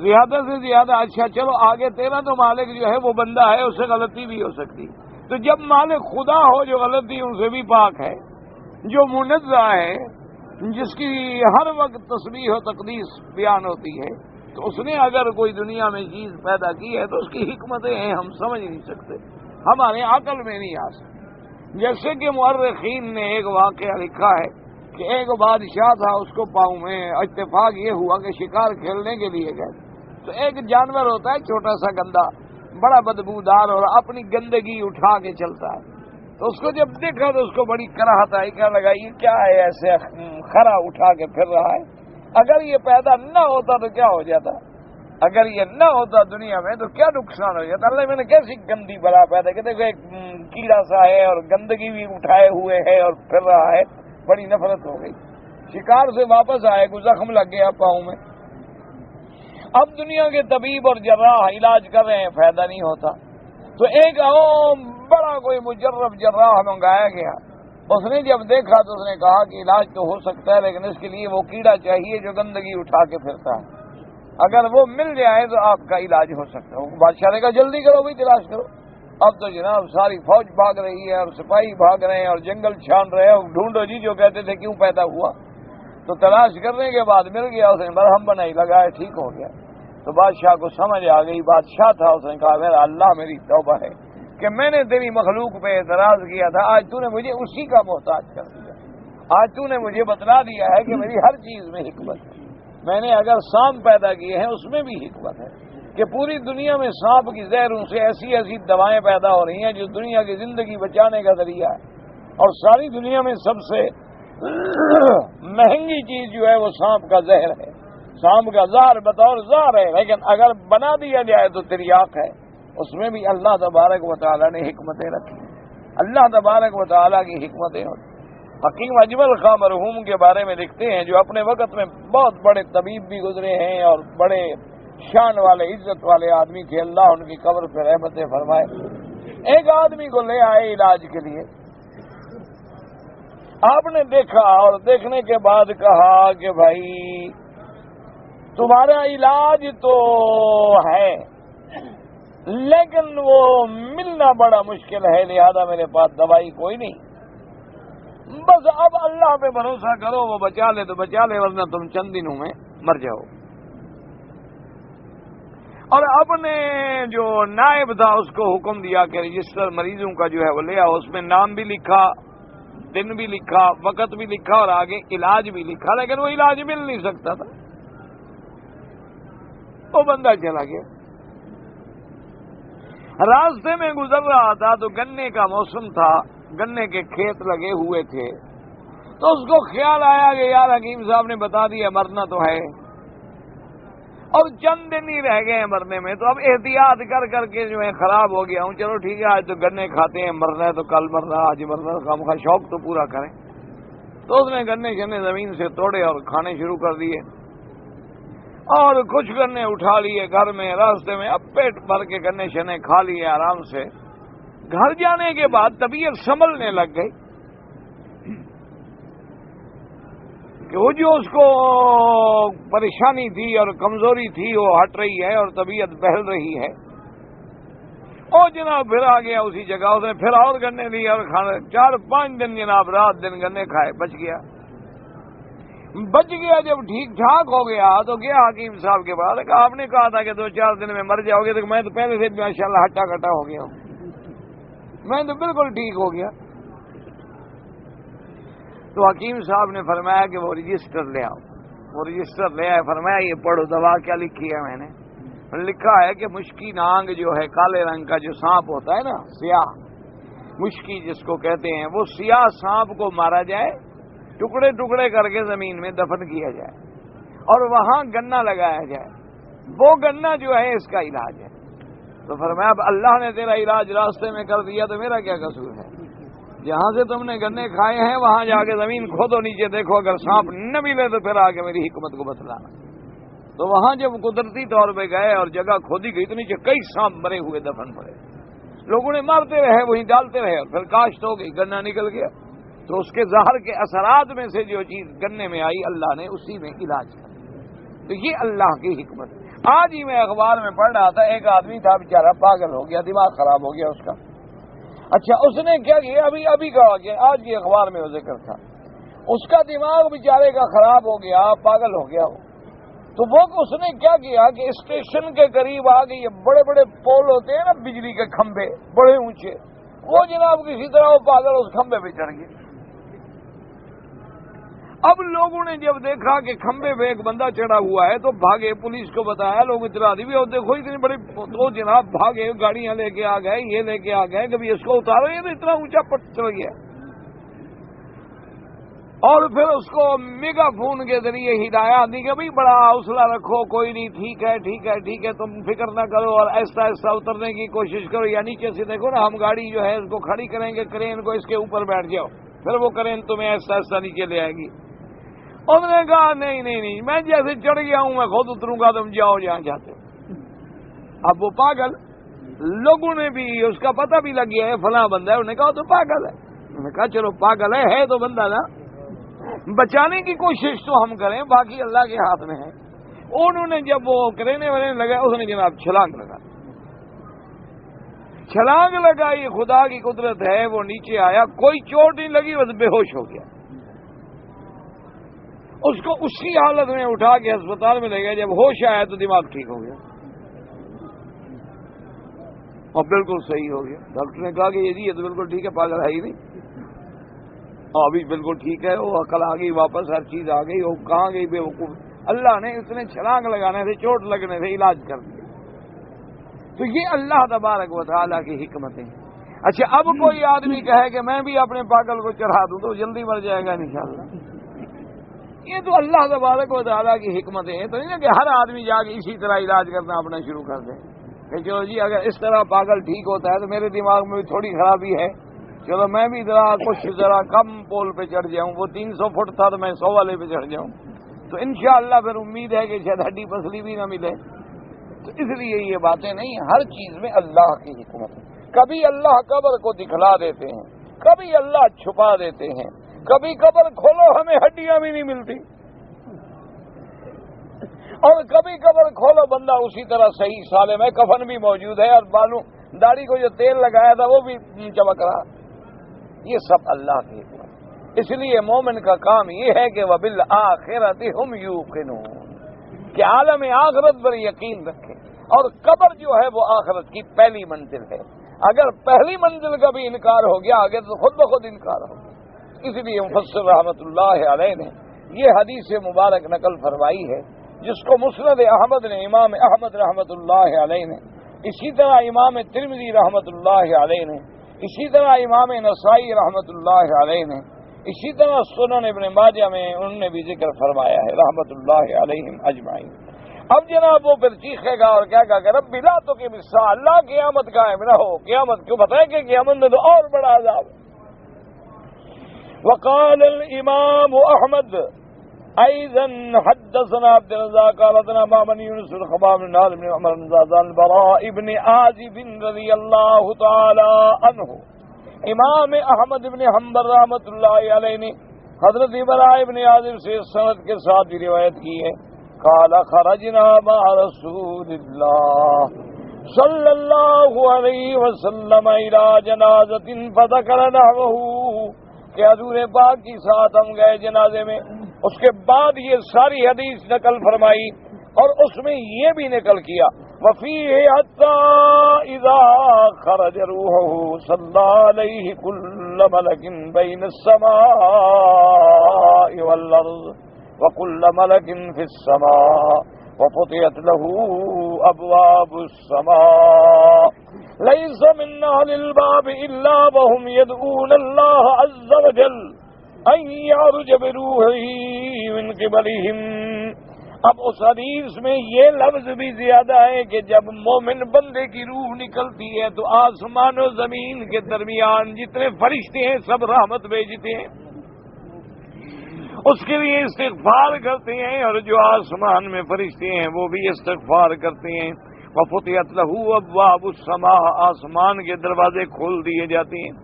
[SPEAKER 1] زیادہ سے زیادہ اچھا چلو آگے تیرا تو مالک جو ہے وہ بندہ ہے، اس سے غلطی بھی ہو سکتی، تو جب مالک خدا ہو جو غلطی ان سے بھی پاک ہے، جو منزہ ہے، جس کی ہر وقت تسبیح و تقدیس بیان ہوتی ہے، تو اس نے اگر کوئی دنیا میں چیز پیدا کی ہے تو اس کی حکمتیں ہیں، ہم سمجھ نہیں سکتے، ہمارے عقل میں نہیں آ سکتے۔ جیسے کہ مورخین نے ایک واقعہ لکھا ہے کہ ایک بادشاہ تھا، اس کو پاؤں میں اتفاق یہ ہوا کہ شکار کھیلنے کے لیے گئے، تو ایک جانور ہوتا ہے چھوٹا سا گندا، بڑا بدبودار اور اپنی گندگی اٹھا کے چلتا ہے، تو اس کو جب دیکھا تو اس کو بڑی کراہت آئی، کہنے لگا یہ کیا ہے ایسے خرا اٹھا کے پھر رہا ہے، اگر یہ پیدا نہ ہوتا تو کیا ہو جاتا، اگر یہ نہ ہوتا دنیا میں تو کیا نقصان ہو جاتا، اللہ میں نے کیسی گندی بلا پیدا کی، دیکھو ایک کیڑا سا ہے اور گندگی بھی اٹھائے ہوئے ہے اور پھر رہا ہے، بڑی نفرت ہو گئی۔ شکار سے واپس آئے، کوئی زخم لگ گیا پاؤں میں، اب دنیا کے طبیب اور جراح علاج کر رہے ہیں، فائدہ نہیں ہوتا، تو ایک بڑا کوئی مجرب جراح منگایا گیا، اس نے جب دیکھا تو اس نے کہا کہ علاج تو ہو سکتا ہے لیکن اس کے لیے وہ کیڑا چاہیے جو گندگی اٹھا کے پھرتا ہے، اگر وہ مل جائے تو آپ کا علاج ہو سکتا ہے۔ بادشاہ نے کہا جلدی کرو بھائی، تلاش کرو۔ اب تو جناب ساری فوج بھاگ رہی ہے اور سپاہی بھاگ رہے ہیں اور جنگل چھان رہے ہیں، ڈھونڈو جی جو کہتے تھے کیوں پیدا ہوا، تو تلاش کرنے کے بعد مل گیا، اس نے مرہم بنائی، لگایا، ٹھیک ہو گیا۔ تو بادشاہ کو سمجھ آ گئی، بادشاہ تھا، اس نے کہا میرا اللہ میری توبہ ہے کہ میں نے تیری مخلوق پہ اعتراض کیا تھا، آج تو نے مجھے اسی کا محتاج کر دیا، آج تو نے مجھے بتلا دیا ہے کہ میری ہر چیز میں حکمت ہے، میں نے اگر سام پیدا کیے ہیں اس میں بھی حکمت ہے، کہ پوری دنیا میں سانپ کی زہروں سے ایسی ایسی دوائیں پیدا ہو رہی ہیں جو دنیا کی زندگی بچانے کا ذریعہ ہے، اور ساری دنیا میں سب سے مہنگی چیز جو ہے وہ سانپ کا زہر ہے، سانپ کا زہر بطور زہر ہے، لیکن اگر بنا دیا جائے تو تریاق ہے۔ اس میں بھی اللہ تبارک و تعالیٰ نے حکمتیں رکھی، اللہ تبارک و تعالیٰ کی حکمتیں ہوتی۔ حکیم اجمل خان مرحوم کے بارے میں لکھتے ہیں، جو اپنے وقت میں بہت بڑے طبیب بھی گزرے ہیں اور بڑے شان والے عزت والے آدمی تھے، اللہ ان کی قبر پہ رحمتیں فرمائے۔ ایک آدمی کو لے آئے علاج کے لیے، آپ نے دیکھا اور دیکھنے کے بعد کہا کہ بھائی تمہارا علاج تو ہے لیکن وہ ملنا بڑا مشکل ہے، لہذا میرے پاس دوائی کوئی نہیں، بس اب اللہ پہ بھروسہ کرو، وہ بچا لے تو بچا لے، ورنہ تم چند دنوں میں مر جاؤ۔ اور اپنے جو نائب تھا اس کو حکم دیا کہ رجسٹر مریضوں کا جو ہے وہ لے آؤ، اس میں نام بھی لکھا، دن بھی لکھا، وقت بھی لکھا اور آگے علاج بھی لکھا، لیکن وہ علاج مل نہیں سکتا تھا۔ وہ بندہ چلا گیا، راستے میں گزر رہا تھا تو گنے کا موسم تھا، گنے کے کھیت لگے ہوئے تھے، تو اس کو خیال آیا کہ یار حکیم صاحب نے بتا دیا مرنا تو ہے اور چند دن ہی رہ گئے ہیں مرنے میں، تو اب احتیاط کر کر کے جو ہے خراب ہو گیا ہوں، چلو ٹھیک ہے آج تو گنے کھاتے ہیں، مرنا ہے تو کل مرنا، آج مرنا، خام خواہ شوق تو پورا کریں۔ تو اس نے گنے شنے زمین سے توڑے اور کھانے شروع کر دیے، اور کچھ گنے اٹھا لیے گھر میں، راستے میں اب پیٹ بھر کے گنے شنے کھا لیے آرام سے۔ گھر جانے کے بعد طبیعت سنبھلنے لگ گئی کہ وہ جو اس کو پریشانی تھی اور کمزوری تھی وہ ہٹ رہی ہے اور طبیعت بہل رہی ہے، اور جناب پھر آ گیا اسی جگہ، اس نے پھر اور گنے لیے اور کھانا، 4-5 دن جناب رات دن گنے کھائے، بچ گیا۔ جب ٹھیک ٹھاک ہو گیا تو گیا حکیم صاحب کے پاس، کہ آپ نے کہا تھا کہ 2-4 دن میں مر جاؤ گے، تو میں تو پہلے سے ماشاءاللہ ہٹا کٹا ہو گیا ہوں، میں تو بالکل ٹھیک ہو گیا۔ تو حکیم صاحب نے فرمایا کہ وہ رجسٹر لے آؤ، وہ رجسٹر لے آئے، فرمایا یہ پڑھو دوا کیا لکھی ہے۔ میں نے لکھا ہے کہ مشکی نانگ جو ہے، کالے رنگ کا جو سانپ ہوتا ہے نا، سیاہ مشکی جس کو کہتے ہیں، وہ سیاہ سانپ کو مارا جائے، ٹکڑے ٹکڑے کر کے زمین میں دفن کیا جائے اور وہاں گنا لگایا جائے، وہ گنا جو ہے اس کا علاج ہے۔ تو فرمایا اب اللہ نے تیرا علاج راستے میں کر دیا تو میرا کیا قصور ہے؟ جہاں سے تم نے گنے کھائے ہیں وہاں جا کے زمین کھودو، نیچے دیکھو، اگر سانپ نہ ملے تو پھر آ کے میری حکمت کو بتلانا۔ تو وہاں جب قدرتی طور پہ گئے اور جگہ کھودی گئی تو نیچے کئی سانپ مرے ہوئے دفن پڑے، لوگوں نے مارتے رہے، وہیں ڈالتے رہے، اور پھر کاشت ہو گئی، گنا نکل گیا۔ تو اس کے زہر کے اثرات میں سے جو چیز گنے میں آئی اللہ نے اسی میں علاج کیا۔ تو یہ اللہ کی حکمت۔ آج ہی میں اخبار میں پڑھ رہا تھا، ایک آدمی تھا بیچارہ پاگل ہو گیا، دماغ خراب ہو گیا اس کا۔ اچھا اس نے کیا کیا، ابھی کہا کہ آج کی اخبار میں وہ ذکر تھا، اس کا دماغ بیچارے کا خراب ہو گیا، پاگل ہو گیا وہ۔ تو وہ اس نے کیا کیا کہ اسٹیشن کے قریب آ کے، یہ بڑے بڑے پول ہوتے ہیں نا بجلی کے کھمبے بڑے اونچے، وہ جناب کسی طرح وہ پاگل اس کھمبے پہ چڑھ گئے۔ اب لوگوں نے جب دیکھا کہ کھمبے پہ ایک بندہ چڑھا ہوا ہے تو بھاگے، پولیس کو بتایا، لوگ اطلاع دی بھی، اور دیکھو اتنی بڑی، تو جناب بھاگے، گاڑیاں لے کے آ گئے، یہ لے کے آ گئے، کبھی اس کو اتارو، یہ تو اتنا اونچا پٹ چڑھ گیا۔ اور پھر اس کو میگا فون کے ذریعے ہدایات دی کہ بھائی بڑا حوصلہ رکھو، کوئی نہیں، ٹھیک ہے ٹھیک ہے ٹھیک ہے، تم فکر نہ کرو، اور ایسا ایسا اترنے کی کوشش کرو، یا نیچے سے دیکھو نا، ہم گاڑی جو ہے اس کو کھڑی کریں گے، کرین کو، اس کے اوپر بیٹھ جاؤ، پھر وہ کرین تمہیں ایسا ایسا نیچے لے آئے گی۔ انہوں نے کہا نہیں، میں جیسے چڑھ گیا ہوں میں خود اتروں گا، تم جاؤ جہاں جاتے ہو۔ اب وہ پاگل، لوگوں نے بھی اس کا پتہ بھی لگ گیا ہے فلاں بندہ ہے، انہوں نے کہا تو پاگل ہے۔ انہوں نے کہا چلو پاگل ہے تو بندہ نا، بچانے کی کوشش تو ہم کریں، باقی اللہ کے ہاتھ میں ہے۔ انہوں نے جب وہ کرینے ورینے لگا، اس نے جناب چھلانگ لگائی، خدا کی قدرت ہے، وہ نیچے آیا، کوئی چوٹ نہیں لگی، بس بے ہوش ہو گیا۔ اس کو اسی حالت میں اٹھا کے ہسپتال میں لے گیا، جب ہوش آیا تو دماغ ٹھیک ہو گیا اور بالکل صحیح ہو گیا۔ ڈاکٹر نے کہا کہ یہ تو بالکل ٹھیک ہے، پاگل ہے ہی نہیں، ابھی بالکل ٹھیک ہے، وہ عقل آ گئی واپس، ہر چیز آ گئی، وہ کہاں گئی بے وقوف۔ اللہ نے اتنے چھلانگ لگانے سے، چوٹ لگنے سے علاج کر دیا۔ تو یہ اللہ تبارک و تعالیٰ کی حکمتیں ہیں۔ اچھا، اب کوئی آدمی کہے کہ میں بھی اپنے پاگل کو چڑھا دوں تو جلدی مر جائے گا انشاءاللہ۔ یہ تو اللہ تبارک و تعالیٰ کی حکمتیں ہیں، تو نہیں کہ ہر آدمی جا کے اسی طرح علاج کرنا اپنا شروع کر دے کہ چلو جی اگر اس طرح پاگل ٹھیک ہوتا ہے تو میرے دماغ میں بھی تھوڑی خرابی ہے، چلو میں بھی ذرا کم پول پہ چڑھ جاؤں، وہ 300 فٹ تھا تو میں 100 والے پہ چڑھ جاؤں، تو انشاءاللہ پھر امید ہے کہ شاید ہڈی پسلی بھی نہ ملے۔ تو اس لیے یہ باتیں نہیں، ہر چیز میں اللہ کی حکمت ہے۔ کبھی اللہ قبر کو دکھلا دیتے ہیں، کبھی اللہ چھپا دیتے ہیں، کبھی قبر کھولو ہمیں ہڈیاں بھی نہیں ملتی، اور کبھی قبر کھولو بندہ اسی طرح صحیح سالم ہے، کفن بھی موجود ہے اور بالوں داڑھی کو جو تیل لگایا تھا وہ بھی چمک رہا۔ یہ سب اللہ کی حکمت۔ اس لیے مومن کا کام یہ ہے کہ وَبِالْآخِرَةِ هُمْ يُوقِنُونَ، کہ عالم آخرت پر یقین رکھے، اور قبر جو ہے وہ آخرت کی پہلی منزل ہے۔ اگر پہلی منزل کا بھی انکار ہو گیا آگے تو خود بخود انکار ہو گیا۔ اس لیے مفسر رحمۃ اللہ علیہ نے یہ حدیث مبارک نقل فرمائی ہے، جس کو مسند احمد نے، امام احمد رحمۃ اللہ علیہ نے، اسی طرح امام ترمذی رحمۃ اللہ علیہ نے، اسی طرح امام نسائی رحمۃ اللہ علیہ نے، اسی طرح سنن ابن ماجہ میں انہوں نے بھی ذکر فرمایا ہے رحمۃ اللہ علیہم اجمعین۔ اب جناب وہ پھر چیخے گا اور کیا کہا کہ رب لا تو کہ مسا اللہ قیامت قائم نہ ہو، قیامت کیوں بتائے کہ قیامت میں تو اور بڑا عذاب۔ وقال الامام احمد ايضا حدثنا عبد الرزاق قال حدثنا معمر يونس بن خباب بن نال بن عمر بن زاد البراء بن عازب رضي الله تعالى عنه۔ امام احمد بن حنبل رحمۃ اللہ علیہ نے حضرت براء بن عازب سے سند کے ساتھ بھی روایت کی ہے، قال خرجنا مع رسول الله صلی اللہ علیہ وسلم الى جنازۃ فذكر نحوه، کہ حضور پاک کی ساتھ ہم گئے جنازے میں، اس کے بعد یہ ساری حدیث نقل فرمائی اور اس میں یہ بھی نقل کیا وفیہ حتی اذا خرج روحه صلی علیہ کل ملک بین السماء والارض وكل ملك في السماء وفتحت له أبواب السماء ليس من أهل الباب إلا وهم يدعون الله عز وجل أن يعرج بروحه من قبلهم۔ اب اس حدیث میں یہ لفظ بھی زیادہ ہے کہ جب مومن بندے کی روح نکلتی ہے تو آسمان و زمین کے درمیان جتنے فرشتے ہیں سب رحمت بھیجتے ہیں، اس کے لیے استغفار کرتے ہیں، اور جو آسمان میں فرشتے ہیں وہ بھی استغفار کرتے ہیں۔ وفتحت له ابواب السماء، آسمان کے دروازے کھول دیے جاتے ہیں۔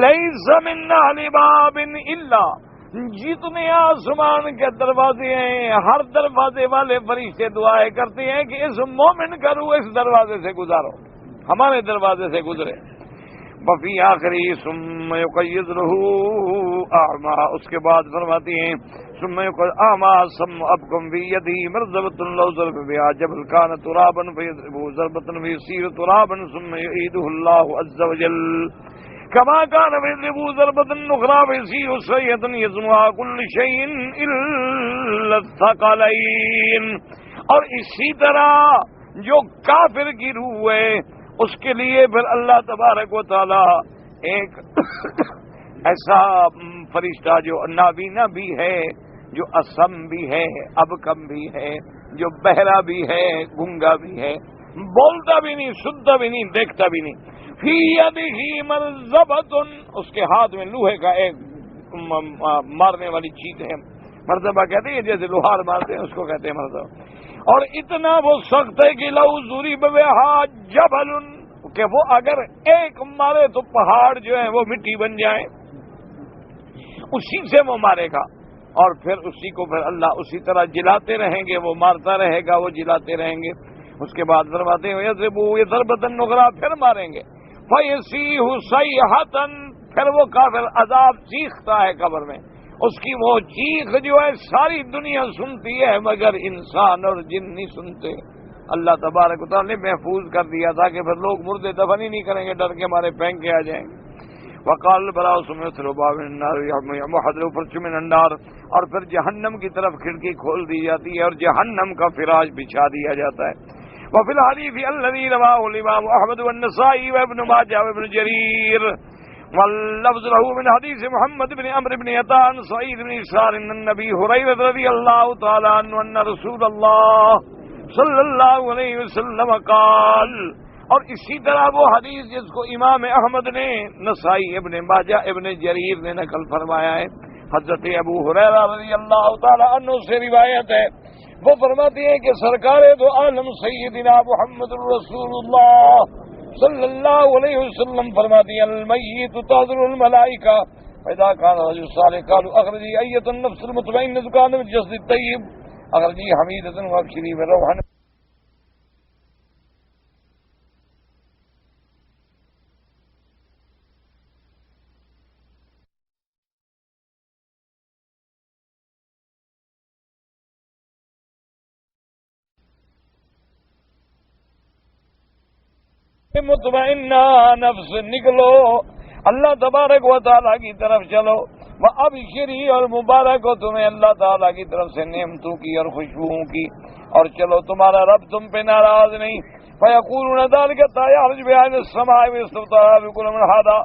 [SPEAKER 1] لیس من اہل باب الا، جتنے آسمان کے دروازے ہیں ہر دروازے والے فرشتے دعائیں کرتے ہیں کہ اس مومن کا روح اس دروازے سے گزارو، ہمارے دروازے سے گزرے۔ وفی آخری ثم یقید له اعما، اس کے بعد فرماتی ہیں ثم یقید اعما ثم ابکم فی یدی مرزبۃ لو ضرب بها جبل کان ترابا فیضربه ضربۃ فیصیر ترابا ثم یعیده الله عز وجل كما كان فيضربه ضربة أخرى فيصير صيحة يسمعها كل شيء إلا الثقلين۔ اور اسی طرح جو کافر کی روح ہے اس کے لیے پھر اللہ تبارک و تعالی ایک ایسا فرشتہ جو نابینا بھی ہے، جو اسم بھی ہے، ابکم بھی ہے، جو بہرا بھی ہے، گونگا بھی ہے، بولتا بھی نہیں، سنتا بھی نہیں، دیکھتا بھی نہیں، فی یدہ مرزبۃ، اس کے ہاتھ میں لوہے کا ایک مارنے والی چیز ہے، مرزبہ کہتے ہیں جیسے لوہار مارتے ہیں اس کو کہتے ہیں مرزبہ، اور اتنا وہ سخت ہے کہ لو ضرب بها جبل، کہ وہ اگر ایک مارے تو پہاڑ جو ہے وہ مٹی بن جائے، اسی سے وہ مارے گا، اور پھر اسی کو پھر اللہ اسی طرح جلاتے رہیں گے، وہ مارتا رہے گا، وہ جلاتے رہیں گے۔ اس کے بعد فرماتے ہیں یضربوا ضربۃ اخرى، پھر ماریں گے، فیصیح صیحۃ، پھر وہ کافر عذاب چیختا ہے قبر میں، اس کی وہ چیخ جو ہے ساری دنیا سنتی ہے مگر انسان اور جن نہیں سنتے۔ اللہ تبارک و تعالیٰ نے محفوظ کر دیا تھا کہ پھر لوگ مردے دفن ہی نہیں کریں گے، ڈر کے مارے پھینک کے آ جائیں گے۔ وقال براء سمعت رباب النار محضر فرش من النار، اور پھر جہنم کی طرف کھڑکی کھول دی جاتی ہے اور جہنم کا فراش بچھا دیا جاتا ہے۔ وفي الحديث الذي رواه الإمام أحمد والنسائي وابن ماجه وابن جرير واللفظ له من حديث محمد بن عمرو بن عطاء سعيد بن يسار عن النبي هريرة رضي الله تعالى عنه أن رسول الله صلی اللہ علیہ وسلم قال. اور اسی طرح وہ حدیث جس کو امام احمد نے، نسائی، ابن ماجہ، ابن جریر نے نقل فرمایا ہے، حضرت ابو ہریرہ رضی اللہ تعالی عنہ سے روایت ہے. وہ فرماتے ہیں کہ سرکار دو عالم سیدنا محمد رسول اللہ صلی اللہ علیہ وسلم فرماتی ہیں المیت تحضر الملائکہ فاذا كان رجل صالح قالوا اخرجی ایۃ النفس المطمئنۃ كان بالجسد الطیب اخرجی حمیدۃ وابشری بروحا. مطمئنہ نفس نکلو، اللہ تبارک و تعالیٰ کی طرف چلو. وہ اب شری اور مبارک ہو تمہیں اللہ تعالیٰ کی طرف سے نعمتوں کی اور خوشبوؤں کی، اور چلو تمہارا رب تم پہ ناراض نہیں. فیقولون ذلک یعرج بعین السماء واستفتح بکل من ھذا.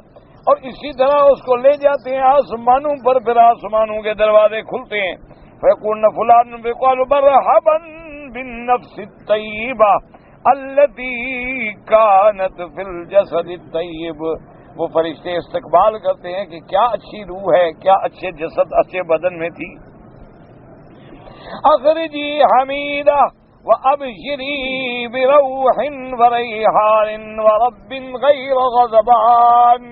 [SPEAKER 1] اور اسی طرح اس کو لے جاتے ہیں آسمانوں پر، پھر آسمانوں کے دروازے کھلتے ہیں. فیقولون فلان فیقال مرحبا بالنفس الطیبہ التی کانت فی الجسد الطیب. وہ فرشتے استقبال کرتے ہیں کہ کیا اچھی روح ہے، کیا اچھے جسد، اچھے بدن میں تھی. اخرجی حمیدہ وابشری بروح وریحان ورب غیر غضبان.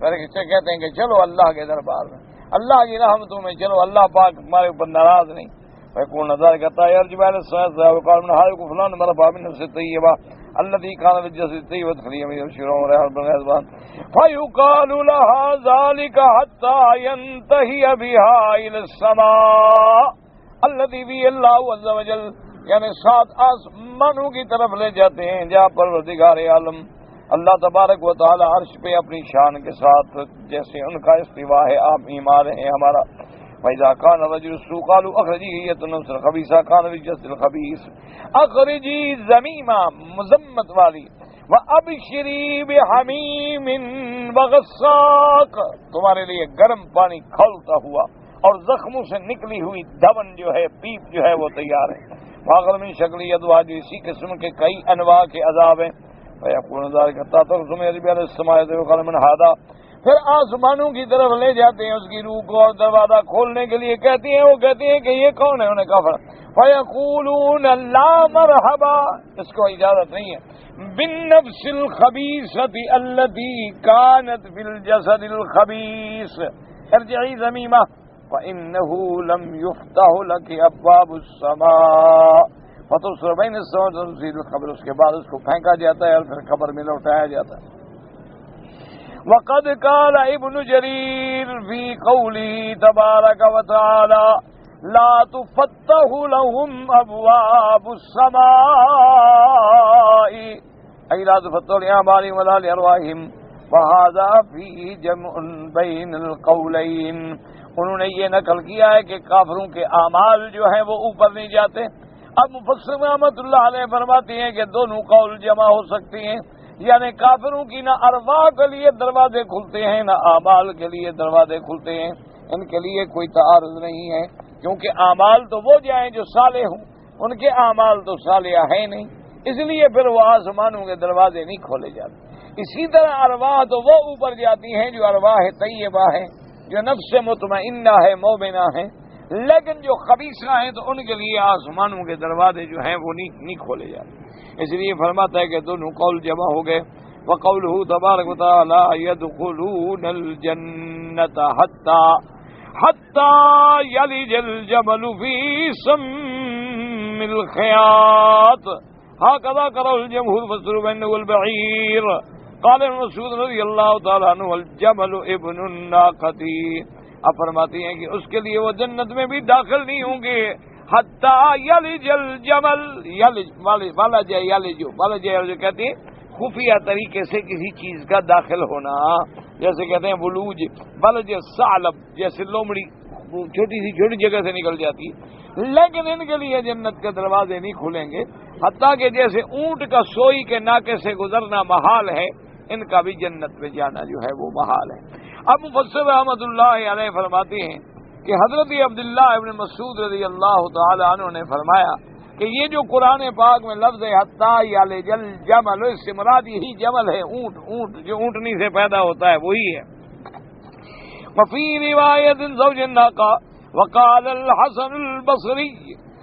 [SPEAKER 1] فرشتے کہتے ہیں کہ چلو اللہ کے دربار میں، اللہ کی رحمتوں میں چلو، اللہ پاک ہمارے اوپر ناراض نہیں. فيكون ذلك يرجع على السماء وقال من هذا فلان مرفع من نفس الطيبة الذي كان بالجسد الطيب فليم يبشرون وريحان بالغضبان. فيقال لها ذلك حتى ينتهي بها إلى السماء الذي به الله عز وجل. یعنی 7 آسمانوں کی طرف لے جاتے ہیں جہاں پروردگار عالم اللہ تبارک و تعالی عرش پہ اپنی شان کے ساتھ جیسے ان کا استوا ہے، آپ ایمان ہے ہمارا. فإذا كان الرجل السوء قالوا أخرجي هي النفس الخبيثة كان بالجسد الخبيث أخرجي ذميمة مذمت والی وأبشري بحميم وغساق. تمہارے لیے گرم پانی کھولتا ہوا اور زخموں سے نکلی ہوئی دون جو ہے، پیپ جو ہے وہ تیار ہے. فاغر من شکلی ادوا، جو اسی قسم کے کئی انواع کے عذاب ہیں. فيقول ذلك تاترسم يربي على السماء وقال من هذا. پھر آسمانوں کی طرف لے جاتے ہیں اس کی روح کو اور دروازہ کھولنے کے لیے کہتے ہیں، وہ کہتے ہیں کہ یہ کون ہے؟ انہیں کہا فیقولون لا مرحبا، اس کو اجازت نہیں ہے، بالنفس الخبیثۃ التي كانت في الجسد الخبيث ارجعي ذمیمہ فإنه لم يفتح لك ابواب السماء فتبصر بين السماء وتنزل الخبر. اس کے بعد اس کو پھینکا جاتا ہے اور پھر خبر میں لوٹایا جاتا ہے. وقد قال ابن جرير في قوله تبارك وتعالى لا تفتح لهم ابواب السماء اي لا تفتح لأعمالهم ولا لأرواحهم وهذا فيه جمع بين القولين. انہوں نے یہ نقل کیا ہے کہ کافروں کے اعمال جو ہیں وہ اوپر نہیں جاتے. اب مفسر رحمۃ اللہ علیہ فرماتے ہیں کہ دونوں قول جمع ہو سکتی ہیں، یعنی کافروں کی نہ ارواح کے لیے دروازے کھلتے ہیں نہ اعمال کے لیے دروازے کھلتے ہیں. ان کے لیے کوئی تعارض نہیں ہے، کیونکہ اعمال تو وہ جائیں جو صالح ہوں، ان کے اعمال تو صالح ہیں نہیں، اس لیے پھر وہ آسمانوں کے دروازے نہیں کھولے جاتے. اسی طرح ارواح تو وہ اوپر جاتی ہیں جو ارواح طیبہ ہیں، جو نفس مطمئنہ ہے، مومنہ ہیں. لیکن جو خبیثہ ہیں تو ان کے لیے آسمانوں کے دروازے جو ہیں وہ نہیں کھولے جاتے. اس لیے فرماتا ہے کہ دونوں قول جمع ہو گئے. وقوله تبارک و تعالی يدخلون الجنة حتى يلج الجمل في سم الخياط هكذا قرأ الجمهور فسروا بأنه البعير. قال المسعود رضی اللہ تعالی عنہ الجمل ابن الناقة. اب فرماتی ہیں کہ اس کے لیے وہ جنت میں بھی داخل نہیں ہوں گے حتی یلج الجمل. یلج جو کہتے ہیں خفیہ طریقے سے کسی چیز کا داخل ہونا، جیسے کہتے ہیں ولوج. ولج ثعلب، جیسے لومڑی چھوٹی سی چھوٹی جگہ سے نکل جاتی ہے، لیکن ان کے لیے جنت کے دروازے نہیں کھلیں گے، حتیٰ کہ جیسے اونٹ کا سوئی کے ناکے سے گزرنا محال ہے، ان کا بھی جنت میں جانا جو ہے وہ محال ہے۔ اب مفسر رحمۃ اللہ علیہ فرماتے ہیں کہ حضرت عبداللہ ابن مسعود رضی اللہ تعالی عنہ نے فرمایا کہ یہ جو قرآن پاک میں لفظ ہے حتیٰ یلج الجمل، اس سے مراد یہی جمل ہے، اونٹ جو اونٹنی سے پیدا ہوتا ہے وہی ہے۔ وفی روایت زوج الناقہ وقال الحسن البصری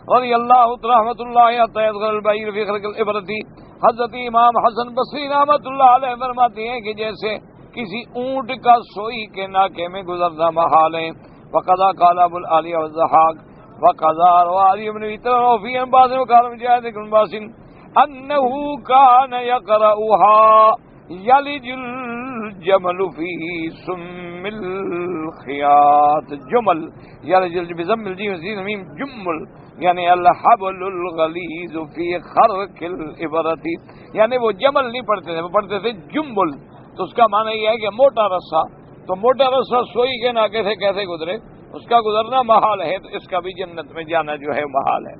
[SPEAKER 1] رضی اللہ رحمۃ اللہ تعالی البعیر فی خلق العبرتی، حضرت امام حسن بصری رحمۃ اللہ علیہ فرماتے ہیں کہ جیسے کسی اونٹ کا سوئی کے ناکے میں گزرنا محال ہے۔ وقضا قال ابو العالیہ والضحاک وقضا رواری ابن ویتر وفی انباس وقال مجاہد ابن باس انه كان يقرأها یلج الجمل فی سم الخیاط، جمل یلج بضم الجیم سین میم جمل یعنی الحبل الغلیظ فی خرق العبرت، یعنی وہ جمل نہیں پڑھتے تھے، وہ پڑھتے تھے جمل، تو اس کا معنی یہ ہے کہ موٹا رسا، تو موٹا رسا سوئی کے ناکے سے کیسے گزرے، اس کا گزرنا محال ہے، تو اس کا بھی جنت میں جانا جو ہے محال ہے۔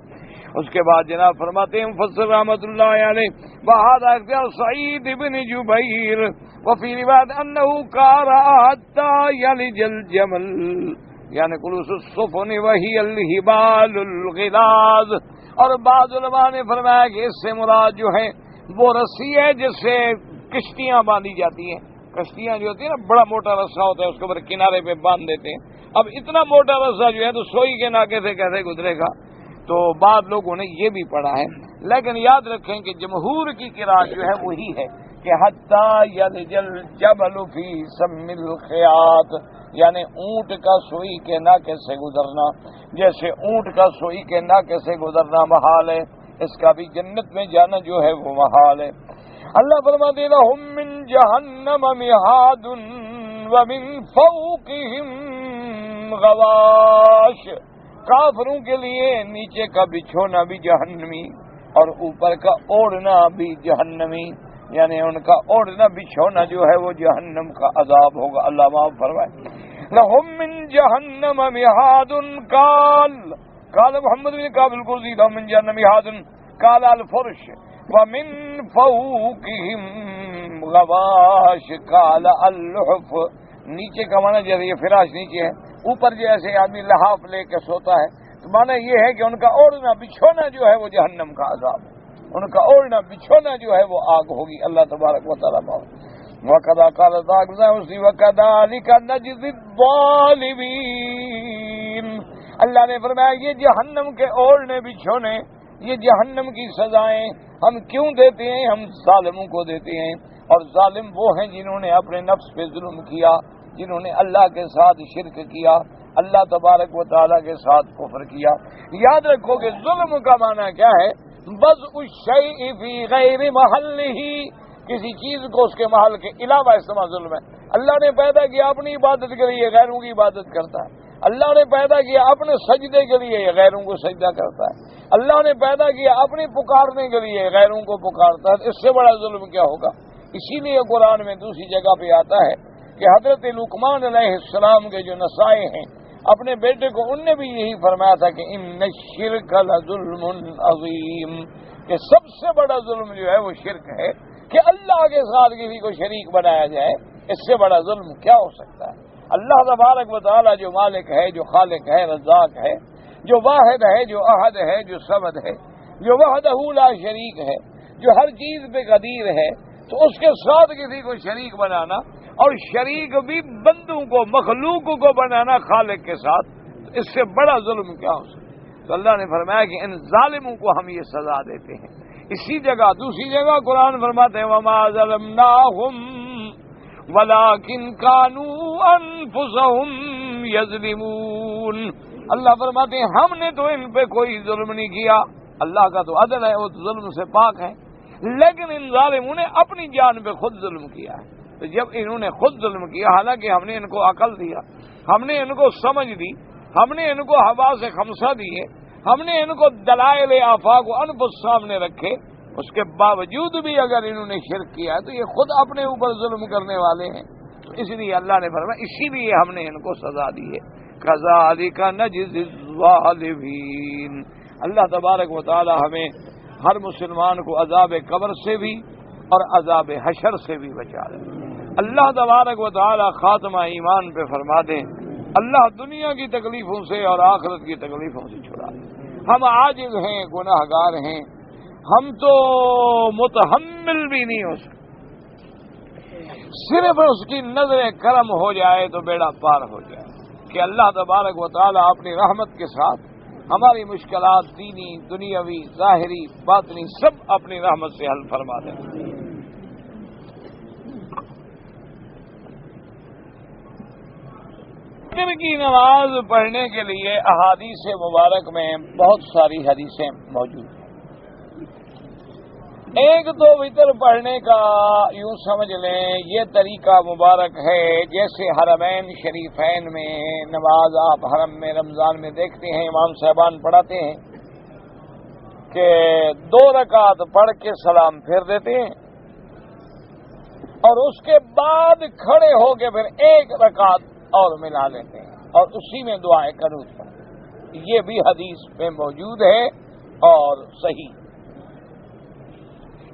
[SPEAKER 1] اس کے بعد جناب فرماتے ہیں مفسر رحمۃ اللہ علیہ وہذا اختیار سعید بن جبیر وفی روایت انہ قرأ حتی یلج الجمل یعنی قلوس السفن وہی الحبال الغلاظ، اور بعض علماء نے فرمایا کہ اس سے مراد جو ہے وہ رسی ہے جس سے کشتیاں باندھی جاتی ہیں، کشتیاں جو ہوتی ہیں نا بڑا موٹا رسا ہوتا ہے اس کو پھر کنارے پہ باندھ دیتے ہیں، اب اتنا موٹا رسا جو ہے تو سوئی کے ناکے سے کیسے گزرے گا، تو بعض لوگوں نے یہ بھی پڑھا ہے، لیکن یاد رکھیں کہ جمہور کی قرأت جو ہے وہی ہے کہ حتی یلج الجمل فی سم الخیاط، یعنی اونٹ کا سوئی کے ناکے سے گزرنا، جیسے اونٹ کا سوئی کے ناکے سے گزرنا محال ہے، اس کا بھی جنت میں جانا جو ہے وہ محال ہے۔ اللہ فرماتے ہیں لہم من جہنم مہاد ومن فوقہم غواش، کافروں کے لیے نیچے کا بچھونا بھی جہنمی اور اوپر کا اوڑھنا بھی جہنمی، یعنی ان کا اوڑھنا بچھونا جو ہے وہ جہنم کا عذاب ہوگا، اللہ معاف فرمائے۔ لہم من جہنم مہاد قال محمد بن کعب القرظی لہم من جہنم مہاد قال الفرش ومن فوقہم غواش قال اللحف، نیچے کا معنی جیسے یہ فراش نیچے ہے، اوپر جیسے آدمی لحاف لے کے سوتا ہے، تو معنی یہ ہے کہ ان کا اوڑھنا بچھونا جو ہے وہ جہنم کا عذاب ہے، ان کا اوڑھنا بچھونا جو ہے وہ آگ ہوگی، اللہ تبارک و تعالیٰ معاف۔ وَقَدَا قَالَ وَكَذَلِكَ نَجْزِي الظَّالِمِينَ، اللہ نے فرمایا یہ جہنم کے اوڑھنے بچھونے، یہ جہنم کی سزائیں ہم کیوں دیتے ہیں؟ ہم ظالموں کو دیتے ہیں، اور ظالم وہ ہیں جنہوں نے اپنے نفس پہ ظلم کیا، جنہوں نے اللہ کے ساتھ شرک کیا، اللہ تبارک و تعالیٰ کے ساتھ کفر کیا۔ یاد رکھو کہ ظلم کا معنی کیا ہے؟ وضع الشیء فی غیر محلہ، کسی چیز کو اس کے محل کے علاوہ استعمال ظلم ہے۔ اللہ نے پیدا کیا اپنی عبادت کے لیے، غیروں کی عبادت کرتا ہے۔ اللہ نے پیدا کیا اپنے سجدے کے لیے، غیروں کو سجدہ کرتا ہے۔ اللہ نے پیدا کیا اپنی پکارنے کے لیے، غیروں کو پکارتا ہے۔ اس سے بڑا ظلم کیا ہوگا؟ اسی لیے قرآن میں دوسری جگہ پہ آتا ہے کہ حضرت لقمان علیہ السلام کے جو نسائے ہیں اپنے بیٹے کو، ان نے بھی یہی فرمایا تھا کہ ان الشرک لظلم عظیم، کہ سب سے بڑا ظلم جو ہے وہ شرک ہے، کہ اللہ کے ساتھ کسی کو شریک بنایا جائے، اس سے بڑا ظلم کیا ہو سکتا ہے؟ اللہ تبارک و تعالیٰ جو مالک ہے، جو خالق ہے، رزاق ہے، جو واحد ہے، جو احد ہے، جو صمد ہے، جو وحدہ لا شریک ہے، جو ہر چیز پہ قدیر ہے، تو اس کے ساتھ کسی کو شریک بنانا، اور شریک بھی بندوں کو، مخلوق کو بنانا خالق کے ساتھ، تو اس سے بڑا ظلم کیا ہو سکتا ہے؟ تو اللہ نے فرمایا کہ ان ظالموں کو ہم یہ سزا دیتے ہیں۔ اسی جگہ دوسری جگہ قرآن فرماتے ہیں وَمَا ظَلَمْنَاهُمْ وَلَكِنْ كَانُوا أَنفُسَهُمْ يَظْلِمُونَ، اللہ فرماتے ہیں ہم نے تو ان پہ کوئی ظلم نہیں کیا، اللہ کا تو عدل ہے، وہ تو ظلم سے پاک ہے، لیکن ان ظالموں نے اپنی جان پہ خود ظلم کیا ہے۔ تو جب انہوں نے خود ظلم کیا، حالانکہ ہم نے ان کو عقل دیا، ہم نے ان کو سمجھ دی، ہم نے ان کو حواس خمسہ دیے، ہم نے ان کو دلائل آفاق و انفس سامنے رکھے، اس کے باوجود بھی اگر انہوں نے شرک کیا ہے تو یہ خود اپنے اوپر ظلم کرنے والے ہیں۔ تو اس لیے اللہ نے فرمایا اسی لیے ہم نے ان کو سزا دی ہے۔ کذالک نجزی الظالمین۔ اللہ تبارک و تعالی ہمیں ہر مسلمان کو عذاب قبر سے بھی اور عذاب حشر سے بھی بچا لے۔ اللہ تبارک و تعالی خاتمہ ایمان پہ فرما دیں، اللہ دنیا کی تکلیفوں سے اور آخرت کی تکلیفوں سے چھڑا دے۔ ہم عاجز ہیں، گناہ گار ہیں، ہم تو متحمل بھی نہیں ہو سکتے، صرف اس کی نظر کرم ہو جائے تو بیڑا پار ہو جائے کہ اللہ تبارک و تعالی اپنی رحمت کے ساتھ ہماری مشکلات دینی، دنیاوی، ظاہری، باطنی سب اپنی رحمت سے حل فرما دیں۔ فجر کی نماز پڑھنے کے لیے احادیث مبارک میں بہت ساری حدیثیں موجود ہیں۔ ایک تو وتر پڑھنے کا یوں سمجھ لیں یہ طریقہ مبارک ہے، جیسے حرمین شریفین میں نماز آپ حرم میں رمضان میں دیکھتے ہیں، امام صاحبان پڑھاتے ہیں کہ 2 رکعت پڑھ کے سلام پھیر دیتے ہیں اور اس کے بعد کھڑے ہو کے پھر 1 رکعت اور ملا لیتے ہیں اور اسی میں دعائیں قنوت پڑھتے ہیں۔ یہ بھی حدیث میں موجود ہے اور صحیح۔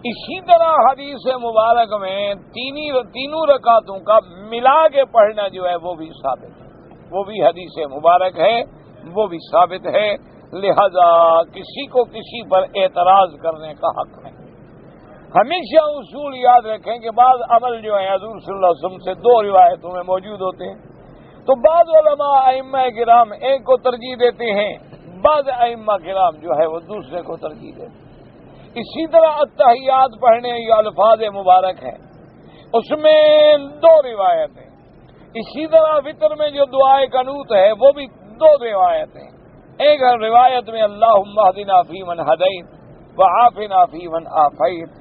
[SPEAKER 1] اسی طرح حدیث مبارک میں تینوں رکعتوں کا ملا کے پڑھنا جو ہے وہ بھی ثابت ہے، وہ بھی حدیث مبارک ہے، وہ بھی ثابت ہے، لہذا کسی کو کسی پر اعتراض کرنے کا حق نہیں۔ ہمیشہ اصول یاد رکھیں کہ بعض عمل جو ہے حضور صلی اللہ علیہ وسلم سے 2 روایتوں میں موجود ہوتے ہیں، تو بعض علماء ائمہ کرام ایک کو ترجیح دیتے ہیں، بعض ائمہ کرام جو ہے وہ دوسرے کو ترجیح دیتے ہیں۔ اسی طرح التحیات پڑھنے یہ الفاظ مبارک ہیں، اس میں 2 روایتیں۔ اسی طرح وطر میں جو دعائے قنوت ہے وہ بھی 2 روایتیں۔ ایک روایت میں اللہم اہدنا فیمن ہدیت وعافنا فیمن عافیت،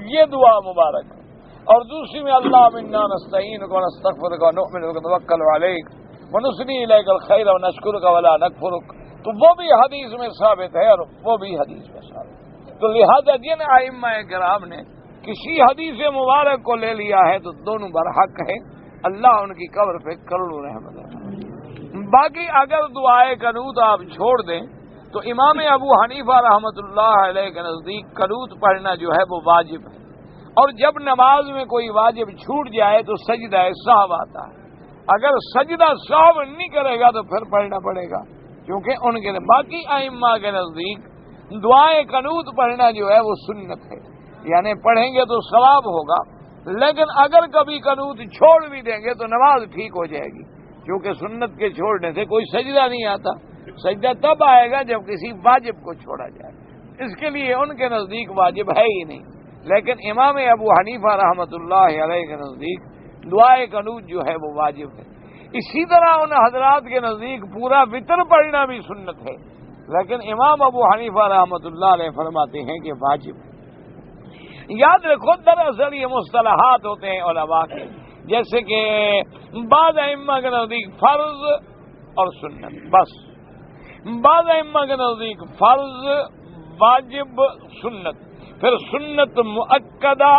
[SPEAKER 1] یہ دعا مبارک ہے، اور دوسری میں اللہم انا نستعینک ونستغفرک ونؤمن بک ونتوکل علیک ونثنی الیک الخیر ونشکرک ولا نکفرک، تو وہ بھی حدیث میں ثابت ہے اور وہ بھی حدیث میں ثابت ہے۔ تو لہذا جن ائمہ کرام نے کسی حدیث مبارک کو لے لیا ہے تو دونوں برحق ہے، اللہ ان کی قبر پہ کروڑوں رحمت ہے۔ باقی اگر دعائے قنوت آپ چھوڑ دیں تو امام ابو حنیفہ رحمۃ اللہ علیہ کے نزدیک قنوت پڑھنا جو ہے وہ واجب ہے، اور جب نماز میں کوئی واجب چھوٹ جائے تو سجدہ سہو آتا ہے، اگر سجدہ سہو نہیں کرے گا تو پھر پڑھنا پڑے گا، کیونکہ ان کے باقی ائمہ کے نزدیک دعائے قنوت پڑھنا جو ہے وہ سنت ہے، یعنی پڑھیں گے تو ثواب ہوگا، لیکن اگر کبھی قنوت چھوڑ بھی دیں گے تو نماز ٹھیک ہو جائے گی، کیونکہ سنت کے چھوڑنے سے کوئی سجدہ نہیں آتا، سجدہ تب آئے گا جب کسی واجب کو چھوڑا جائے، اس کے لیے ان کے نزدیک واجب ہے ہی نہیں۔ لیکن امام ابو حنیفہ رحمۃ اللہ علیہ کے نزدیک دعائے قنوت جو ہے وہ واجب ہے۔ اسی طرح ان حضرات کے نزدیک پورا وطر پڑھنا بھی سنت ہے، لیکن امام ابو حنیفہ رحمۃ اللہ علیہ فرماتے ہیں کہ واجب ہے۔ یاد رکھو دراصل یہ مصطلحات ہوتے ہیں علماء کے، جیسے کہ بعض ائمہ کے نزدیک فرض اور سنت بس، بعض ائمہ کے نزدیک فرض، واجب، سنت، پھر سنت مؤکدہ،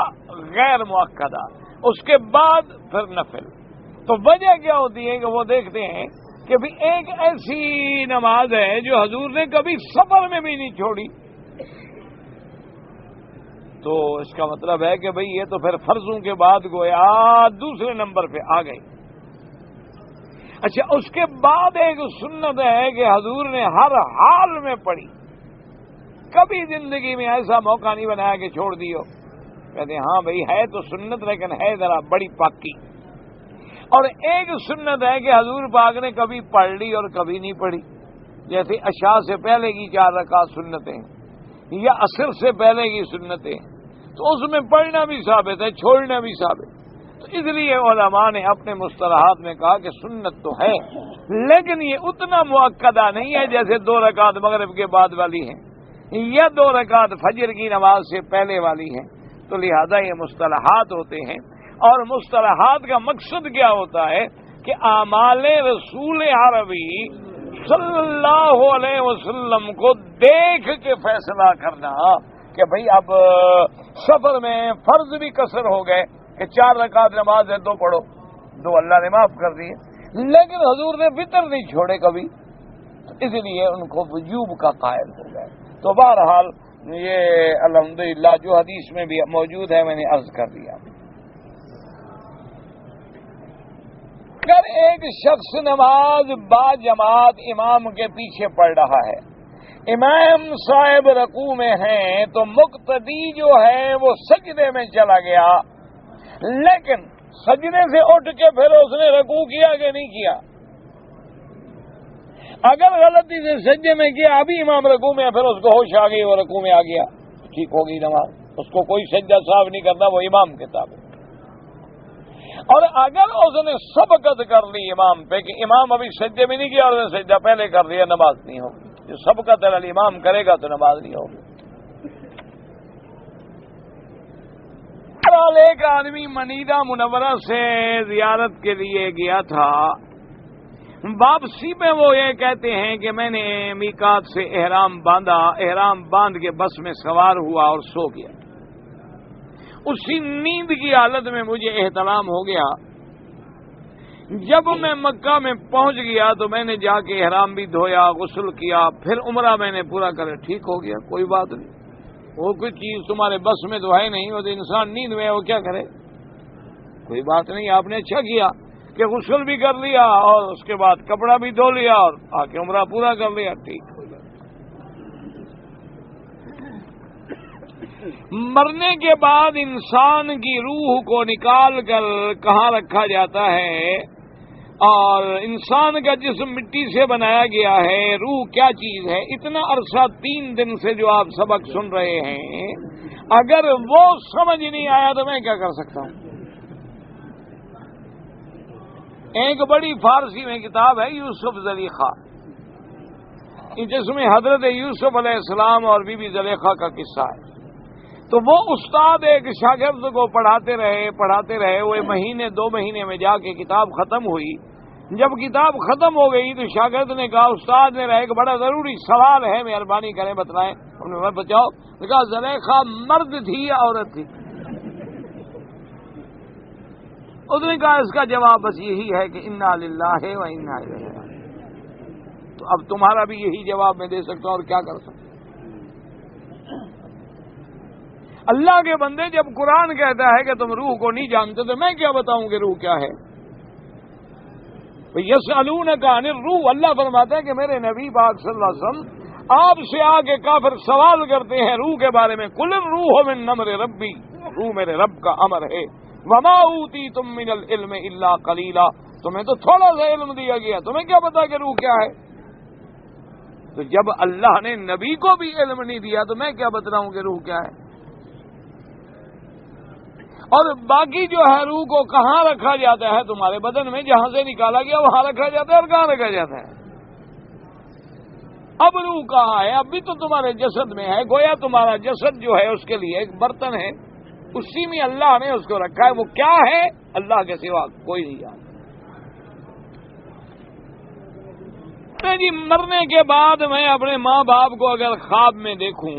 [SPEAKER 1] غیر مؤکدہ، اس کے بعد پھر نفل۔ تو وجہ کیا ہوتی ہے کہ وہ دیکھتے ہیں کہ بھی ایک ایسی نماز ہے جو حضور نے کبھی سفر میں بھی نہیں چھوڑی، تو اس کا مطلب ہے کہ بھئی یہ تو پھر فرضوں کے بعد گویا دوسرے نمبر پہ آ گئی۔ اچھا، اس کے بعد ایک سنت ہے کہ حضور نے ہر حال میں پڑھی، کبھی زندگی میں ایسا موقع نہیں بنایا کہ چھوڑ دیو، کہتے ہیں ہاں بھئی ہے تو سنت لیکن ہے ذرا بڑی پاکی۔ اور ایک سنت ہے کہ حضور پاک نے کبھی پڑھ لی اور کبھی نہیں پڑھی، جیسے عشاء سے پہلے کی 4 رکعت سنتیں یا عصر سے پہلے کی سنتیں، تو اس میں پڑھنا بھی ثابت ہے، چھوڑنا بھی ثابت۔ تو اس لیے علماء نے اپنے مصطلحات میں کہا کہ سنت تو ہے لیکن یہ اتنا مؤکدہ نہیں ہے جیسے 2 رکعت مغرب کے بعد والی ہیں یا 2 رکعت فجر کی نماز سے پہلے والی ہیں، تو لہذا یہ مصطلحات ہوتے ہیں، اور مصطلحات کا مقصد کیا ہوتا ہے کہ اعمال رسول عربی صلی اللہ علیہ وسلم کو دیکھ کے فیصلہ کرنا کہ بھئی اب سفر میں فرض بھی قصر ہو گئے کہ 4 رکعت نماز ہے 2 پڑھو، 2 اللہ نے معاف کر دیے، لیکن حضور نے فطر نہیں چھوڑے کبھی، اس لیے ان کو وجوب کا قائل ہو گئے۔ تو بہرحال یہ الحمدللہ جو حدیث میں بھی موجود ہے میں نے عرض کر دیا۔ اگر ایک شخص نماز با جماعت امام کے پیچھے پڑھ رہا ہے، امام صاحب رکوع میں ہیں، تو مقتدی جو ہے وہ سجدے میں چلا گیا، لیکن سجدے سے اٹھ کے پھر اس نے رکوع کیا کہ نہیں کیا؟ اگر غلطی سے سجدے میں کیا، ابھی امام رکوع میں، پھر اس کو ہوش آ گئی، وہ رکوع میں آ گیا، ٹھیک ہوگی نماز، اس کو کوئی سجدہ صاف نہیں کرنا، وہ امام کے تابع۔ اور اگر اس نے سبقت کر لی امام پہ کہ امام ابھی سجدے میں نہیں کیا اور اس نے سجدہ پہلے کر دیا، نماز نہیں ہوگی۔ جو سبقت علی امام کرے گا تو نماز نہیں ہوگی۔ ایک آدمی مدینہ منورہ سے زیارت کے لیے گیا تھا، واپسی میں وہ یہ کہتے ہیں کہ میں نے میقات سے احرام باندھا، احرام باندھ کے بس میں سوار ہوا اور سو گیا۔ اسی نیند کی حالت میں مجھے احتلام ہو گیا۔ جب میں مکہ میں پہنچ گیا تو میں نے جا کے احرام بھی دھویا، غسل کیا، پھر عمرہ میں نے پورا کرا، ٹھیک ہو گیا، کوئی بات نہیں۔ وہ کوئی چیز تمہارے بس میں تو ہے نہیں، وہ تو انسان نیند میں ہے، وہ کیا کرے؟ کوئی بات نہیں، آپ نے اچھا کیا کہ غسل بھی کر لیا اور اس کے بعد کپڑا بھی دھو لیا اور آ کے عمرہ پورا کر لیا، ٹھیک ہو گیا۔ مرنے کے بعد انسان کی روح کو نکال کر کہاں رکھا جاتا ہے، اور انسان کا جسم مٹی سے بنایا گیا ہے، روح کیا چیز ہے؟ اتنا عرصہ 3 دن سے جو آپ سبق سن رہے ہیں، اگر وہ سمجھ نہیں آیا تو میں کیا کر سکتا ہوں؟ ایک بڑی فارسی میں کتاب ہے یوسف زلیخا، جس میں حضرت یوسف علیہ السلام اور بی بی زلیخا کا قصہ ہے۔ تو وہ استاد ایک شاگرد کو پڑھاتے رہے، وہ مہینے 2 مہینے میں جا کے کتاب ختم ہوئی۔ جب کتاب ختم ہو گئی تو شاگرد نے کہا، استاد نے ایک بڑا ضروری سوال ہے، مہربانی کریں بتلائیں۔ انہوں نے بچاؤ، کہا زلیخا مرد تھی یا عورت تھی؟ اس نے کہا اس کا جواب بس یہی ہے کہ انا للہ و انا الیہ راجعون۔ تو اب تمہارا بھی یہی جواب میں دے سکتا ہوں، اور کیا کر سکتا ہوں؟ اللہ کے بندے، جب قرآن کہتا ہے کہ تم روح کو نہیں جانتے تو میں کیا بتاؤں کہ روح کیا ہے؟ یسألونک عن الروح، اللہ فرماتا ہے کہ میرے نبی پاک صلی اللہ علیہ وسلم آپ سے آگے کافر سوال کرتے ہیں روح کے بارے میں، قل الروح من امر ربی، روح میرے رب کا امر ہے، وما اوتیتم من العلم الا قلیلا، تمہیں تو تھوڑا سا علم دیا گیا، تمہیں کیا پتا کہ روح کیا ہے؟ تو جب اللہ نے نبی کو بھی علم نہیں دیا تو میں کیا بتلاؤں کہ روح کیا ہے؟ اور باقی جو ہے روح کو کہاں رکھا جاتا ہے؟ تمہارے بدن میں، جہاں سے نکالا گیا وہاں رکھا جاتا ہے، اور کہاں رکھا جاتا ہے؟ اب روح کہاں ہے؟ اب بھی تو تمہارے جسد میں ہے، گویا تمہارا جسد جو ہے اس کے لیے ایک برتن ہے، اسی میں اللہ نے اس کو رکھا ہے، وہ کیا ہے اللہ کے سوا کوئی نہیں جانتا۔ جی مرنے کے بعد میں اپنے ماں باپ کو اگر خواب میں دیکھوں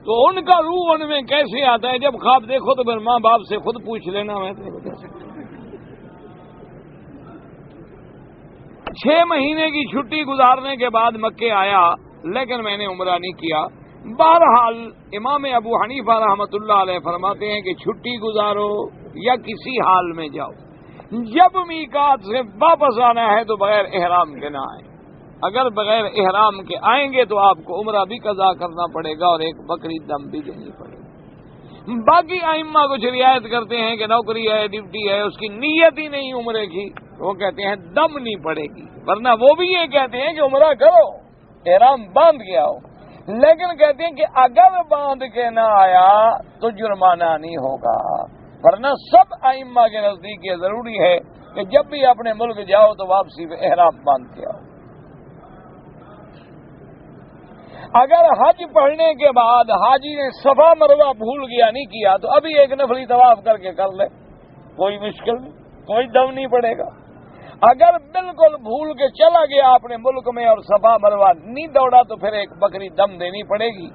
[SPEAKER 1] تو ان کا روح ان میں کیسے آتا ہے؟ جب خواب دیکھو تو پھر ماں باپ سے خود پوچھ لینا، میں تو بتا سکتا ہوں۔ 6 مہینے کی چھٹی گزارنے کے بعد مکے آیا، لیکن میں نے عمرہ نہیں کیا۔ بہرحال امام ابو حنیفہ رحمۃ اللہ علیہ فرماتے ہیں کہ چھٹی گزارو یا کسی حال میں جاؤ، جب میقات سے واپس آنا ہے تو بغیر احرام کے نہ آئیں۔ اگر بغیر احرام کے آئیں گے تو آپ کو عمرہ بھی قضا کرنا پڑے گا اور ایک بکری دم بھی دینی پڑے گی۔ باقی ائمہ کچھ رعایت کرتے ہیں کہ نوکری ہے، ڈیوٹی ہے، اس کی نیت ہی نہیں عمرے کی، وہ کہتے ہیں دم نہیں پڑے گی، ورنہ وہ بھی یہ کہتے ہیں کہ عمرہ کرو، احرام باندھ کے آؤ، لیکن کہتے ہیں کہ اگر باندھ کے نہ آیا تو جرمانہ نہیں ہوگا، ورنہ سب ائمہ کے نزدیک یہ ضروری ہے کہ جب بھی اپنے ملک جاؤ تو واپسی پہ احرام باندھ کے آؤ۔ اگر حج پڑھنے کے بعد حاجی نے صفا مروہ بھول گیا، نہیں کیا، تو ابھی ایک نفلی طواف کر کے کر لے، کوئی مشکل نہیں، کوئی دم نہیں پڑے گا۔ اگر بالکل بھول کے چلا گیا اپنے ملک میں اور صفا مروہ نہیں دوڑا تو پھر ایک بکری دم دینی پڑے گی،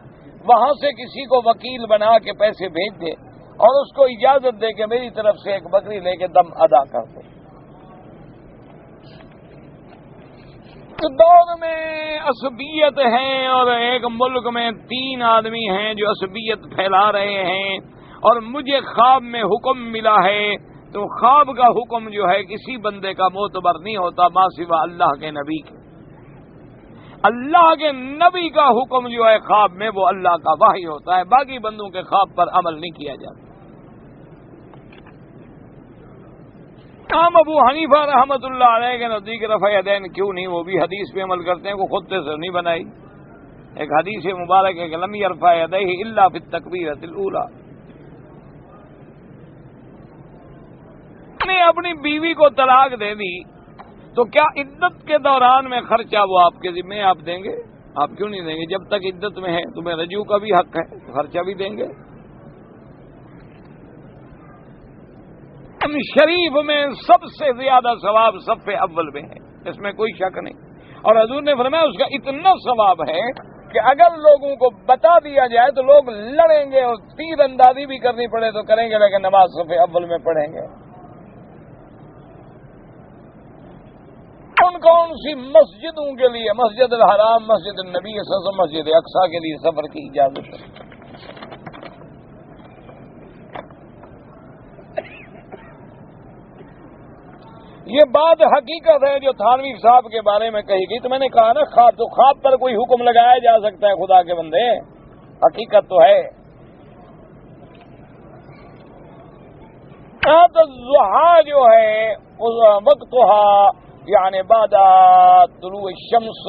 [SPEAKER 1] وہاں سے کسی کو وکیل بنا کے پیسے بھیج دے اور اس کو اجازت دے کہ میری طرف سے ایک بکری لے کے دم ادا کر دے۔ دور میں عصبیت ہے اور ایک ملک میں 3 آدمی ہیں جو عصبیت پھیلا رہے ہیں، اور مجھے خواب میں حکم ملا ہے، تو خواب کا حکم جو ہے کسی بندے کا معتبر نہیں ہوتا ماں سوا اللہ کے نبی کے۔ اللہ کے نبی کا حکم جو ہے خواب میں وہ اللہ کا وحی ہوتا ہے، باقی بندوں کے خواب پر عمل نہیں کیا جاتا۔ ابو حنیفہ رحمۃ اللہ علیہ کے نزدیک رفع یدین کیوں نہیں، وہ بھی حدیث پہ عمل کرتے ہیں، وہ خود سے نہیں بنائی۔ ایک حدیث مبارک ہے کہ لم یرفع یدیہ الا فی التکبیرۃ الاولی۔ نے اپنی بیوی کو طلاق دے دی تو کیا عدت کے دوران میں خرچہ وہ آپ کے ذمہ آپ دیں گے؟ آپ کیوں نہیں دیں گے؟ جب تک عدت میں ہے تمہیں رجوع کا بھی حق ہے، خرچہ بھی دیں گے۔ شریف میں سب سے زیادہ ثواب صف اول میں ہے، اس میں کوئی شک نہیں، اور حضور نے فرمایا اس کا اتنا ثواب ہے کہ اگر لوگوں کو بتا دیا جائے تو لوگ لڑیں گے اور تیر اندازی بھی کرنی پڑے تو کریں گے، لیکن نماز صف اول میں پڑھیں گے۔ کون سی مسجدوں کے لیے؟ مسجد الحرام، مسجد النبی صلی اللہ علیہ وسلم، مسجد اقصی کے لیے سفر کی اجازت ہے۔ یہ بات حقیقت ہے جو تھانوی صاحب کے بارے میں کہی گئی، تو میں نے کہا نا خواب، تو خواب پر کوئی حکم لگایا جا سکتا ہے خدا کے بندے، حقیقت تو ہے۔ الضحیٰ جو ہے وقتها یعنی بعد طلوع الشمس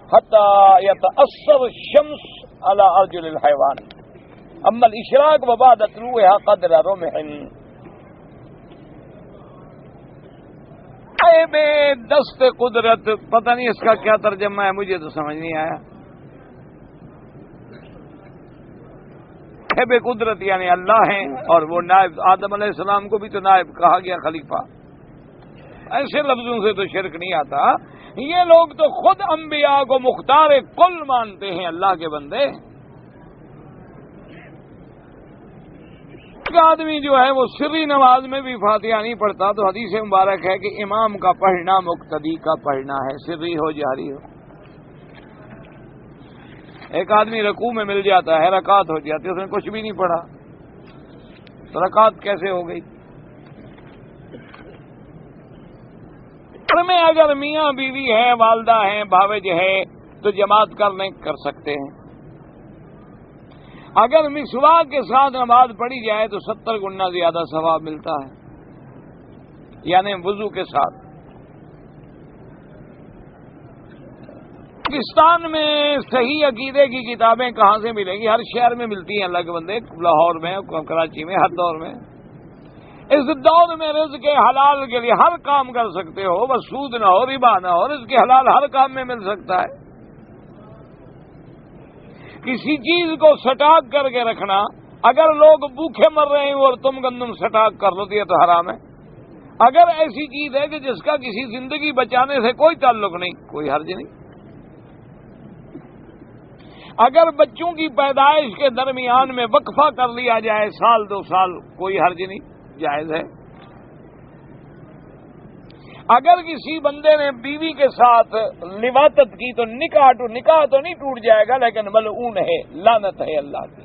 [SPEAKER 1] حتی یتأثر الشمس على ارجل الحیوان، اما الاشراق وبعد طلوعها قدر رمح۔ اے بے دست قدرت، پتہ نہیں اس کا کیا ترجمہ ہے، مجھے تو سمجھ نہیں آیا۔ اے بے قدرت یعنی اللہ ہیں، اور وہ نائب آدم علیہ السلام کو بھی تو نائب کہا گیا، خلیفہ۔ ایسے لفظوں سے تو شرک نہیں آتا۔ یہ لوگ تو خود انبیاء کو مختار کل مانتے ہیں، اللہ کے بندے۔ ایک آدمی جو ہے وہ سری نماز میں بھی فاتحہ نہیں پڑھتا تو حدیث مبارک ہے کہ امام کا پڑھنا مقتدی کا پڑھنا ہے، سری ہو جاری ہو۔ ایک آدمی رکوع میں مل جاتا ہے، رکعت ہو جاتی ہے، اس نے کچھ بھی نہیں پڑھا تو رکعت کیسے ہو گئی؟ میں اگر میاں بیوی ہے، والدہ ہیں، بھاوج ہے تو جماعت کر سکتے ہیں۔ اگر مسواک کے ساتھ نماز پڑھی جائے تو 70 گنا زیادہ ثواب ملتا ہے، یعنی وضو کے ساتھ۔ پاکستان میں صحیح عقیدے کی کتابیں کہاں سے ملیں گی؟ ہر شہر میں ملتی ہیں الگ بندے، لاہور میں، کراچی میں، ہر دور میں۔ اس دور میں رزق حلال کے لیے ہر کام کر سکتے ہو، بس سود نہ ہو، ربا نہ ہو، رزق حلال ہر کام میں مل سکتا ہے۔ کسی چیز کو سٹاک کر کے رکھنا، اگر لوگ بھوکے مر رہے ہیں اور تم گندم سٹاک کر لو تو یہ تو حرام ہے۔ اگر ایسی چیز ہے کہ جس کا کسی زندگی بچانے سے کوئی تعلق نہیں، کوئی حرج نہیں۔ اگر بچوں کی پیدائش کے درمیان میں وقفہ کر لیا جائے 1 2 سال، کوئی حرج نہیں، جائز ہے۔ اگر کسی بندے نے بیوی کے ساتھ لواطت کی تو نکاح تو نہیں ٹوٹ جائے گا، لیکن ملعون ہے، لعنت ہے اللہ کی۔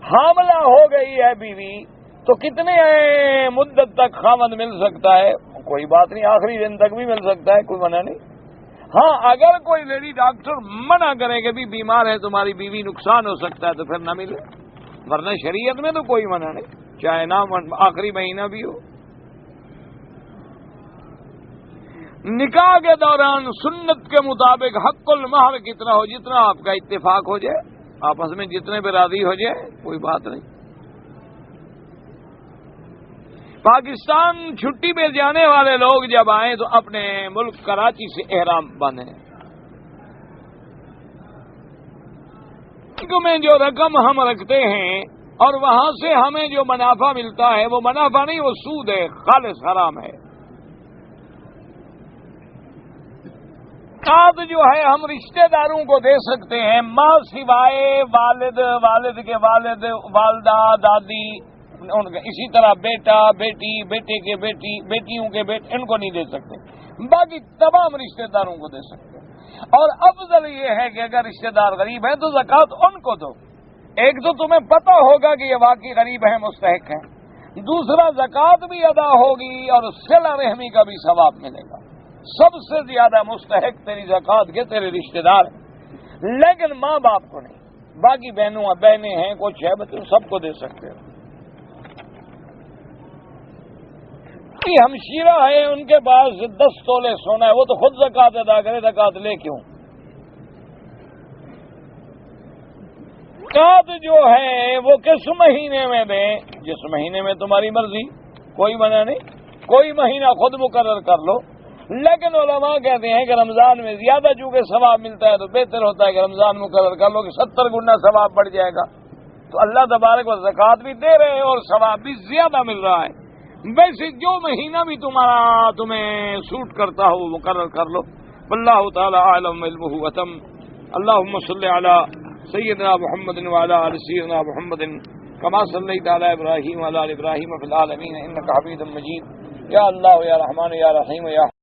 [SPEAKER 1] حاملہ ہو گئی ہے بیوی تو کتنے مدت تک خاوند مل سکتا ہے؟ کوئی بات نہیں، آخری دن تک بھی مل سکتا ہے، کوئی منع نہیں۔ ہاں اگر کوئی لیڈی ڈاکٹر منع کرے کہ بھی بیمار ہے تمہاری بیوی، نقصان ہو سکتا ہے، تو پھر نہ ملے، ورنہ شریعت میں تو کوئی منع نہیں، چاہے نہ آخری مہینہ بھی ہو۔ نکاح کے دوران سنت کے مطابق حق المہر کتنا ہو، جتنا آپ کا اتفاق ہو جائے، آپس میں جتنے پہ راضی ہو جائے، کوئی بات نہیں۔ پاکستان چھٹی پہ جانے والے لوگ جب آئیں تو اپنے ملک کراچی سے احرام باندھیں۔ میں جو رقم ہم رکھتے ہیں اور وہاں سے ہمیں جو منافع ملتا ہے وہ منافع نہیں، وہ سود ہے، خالص حرام ہے۔ آج جو ہے ہم رشتہ داروں کو دے سکتے ہیں، ماں سوائے والد، والد کے والد، والدہ، دادی، اسی طرح بیٹا، بیٹی، بیٹے کے بیٹی، بیٹیوں کے بیٹے، ان کو نہیں دے سکتے۔ باقی تمام رشتہ داروں کو دے سکتے ہیں۔ اور افضل یہ ہے کہ اگر رشتہ دار غریب ہیں تو زکوٰۃ ان کو دو۔ ایک تو تمہیں پتہ ہوگا کہ یہ واقعی غریب ہیں، مستحق ہیں، دوسرا زکوٰۃ بھی ادا ہوگی اور صلہ رحمی کا بھی ثواب ملے گا۔ سب سے زیادہ مستحق تیری زکوٰۃ کے تیرے رشتہ دار ہیں، لیکن ماں باپ کو نہیں۔ باقی بہنیں ہیں، کچھ ہے، بچے سب کو دے سکتے ہو۔ ہمشیرہ ہے، ان کے پاس 10 تولے سونا ہے، وہ تو خود زکوٰۃ ادا کرے، زکوٰۃ لے کیوں؟ زکوٰۃ جو ہے وہ کس مہینے میں دیں؟ جس مہینے میں تمہاری مرضی، کوئی منع نہیں، کوئی مہینہ خود مقرر کر لو۔ لیکن علماء کہتے ہیں کہ رمضان میں زیادہ چونکہ ثواب ملتا ہے تو بہتر ہوتا ہے کہ رمضان مقرر کر لو کہ 70 گنا ثواب بڑھ جائے گا۔ تو اللہ تبارک و زکوٰۃ بھی دے رہے ہیں اور ثواب بھی زیادہ مل رہا ہے۔ ویسے جو مہینہ بھی تمہیں سوٹ کرتا ہو وہ مقرر کر لو۔ واللہ تعالی اعلم علمہ وتم۔ اللہم صلی علی سیدنا محمد وعلی آل سیدنا محمد کما صلیت علی ابراہیم وعلی آل ابراہیم فی العالمین انک حمید مجید۔ یا اللہ یا رحمان یا رحیم یا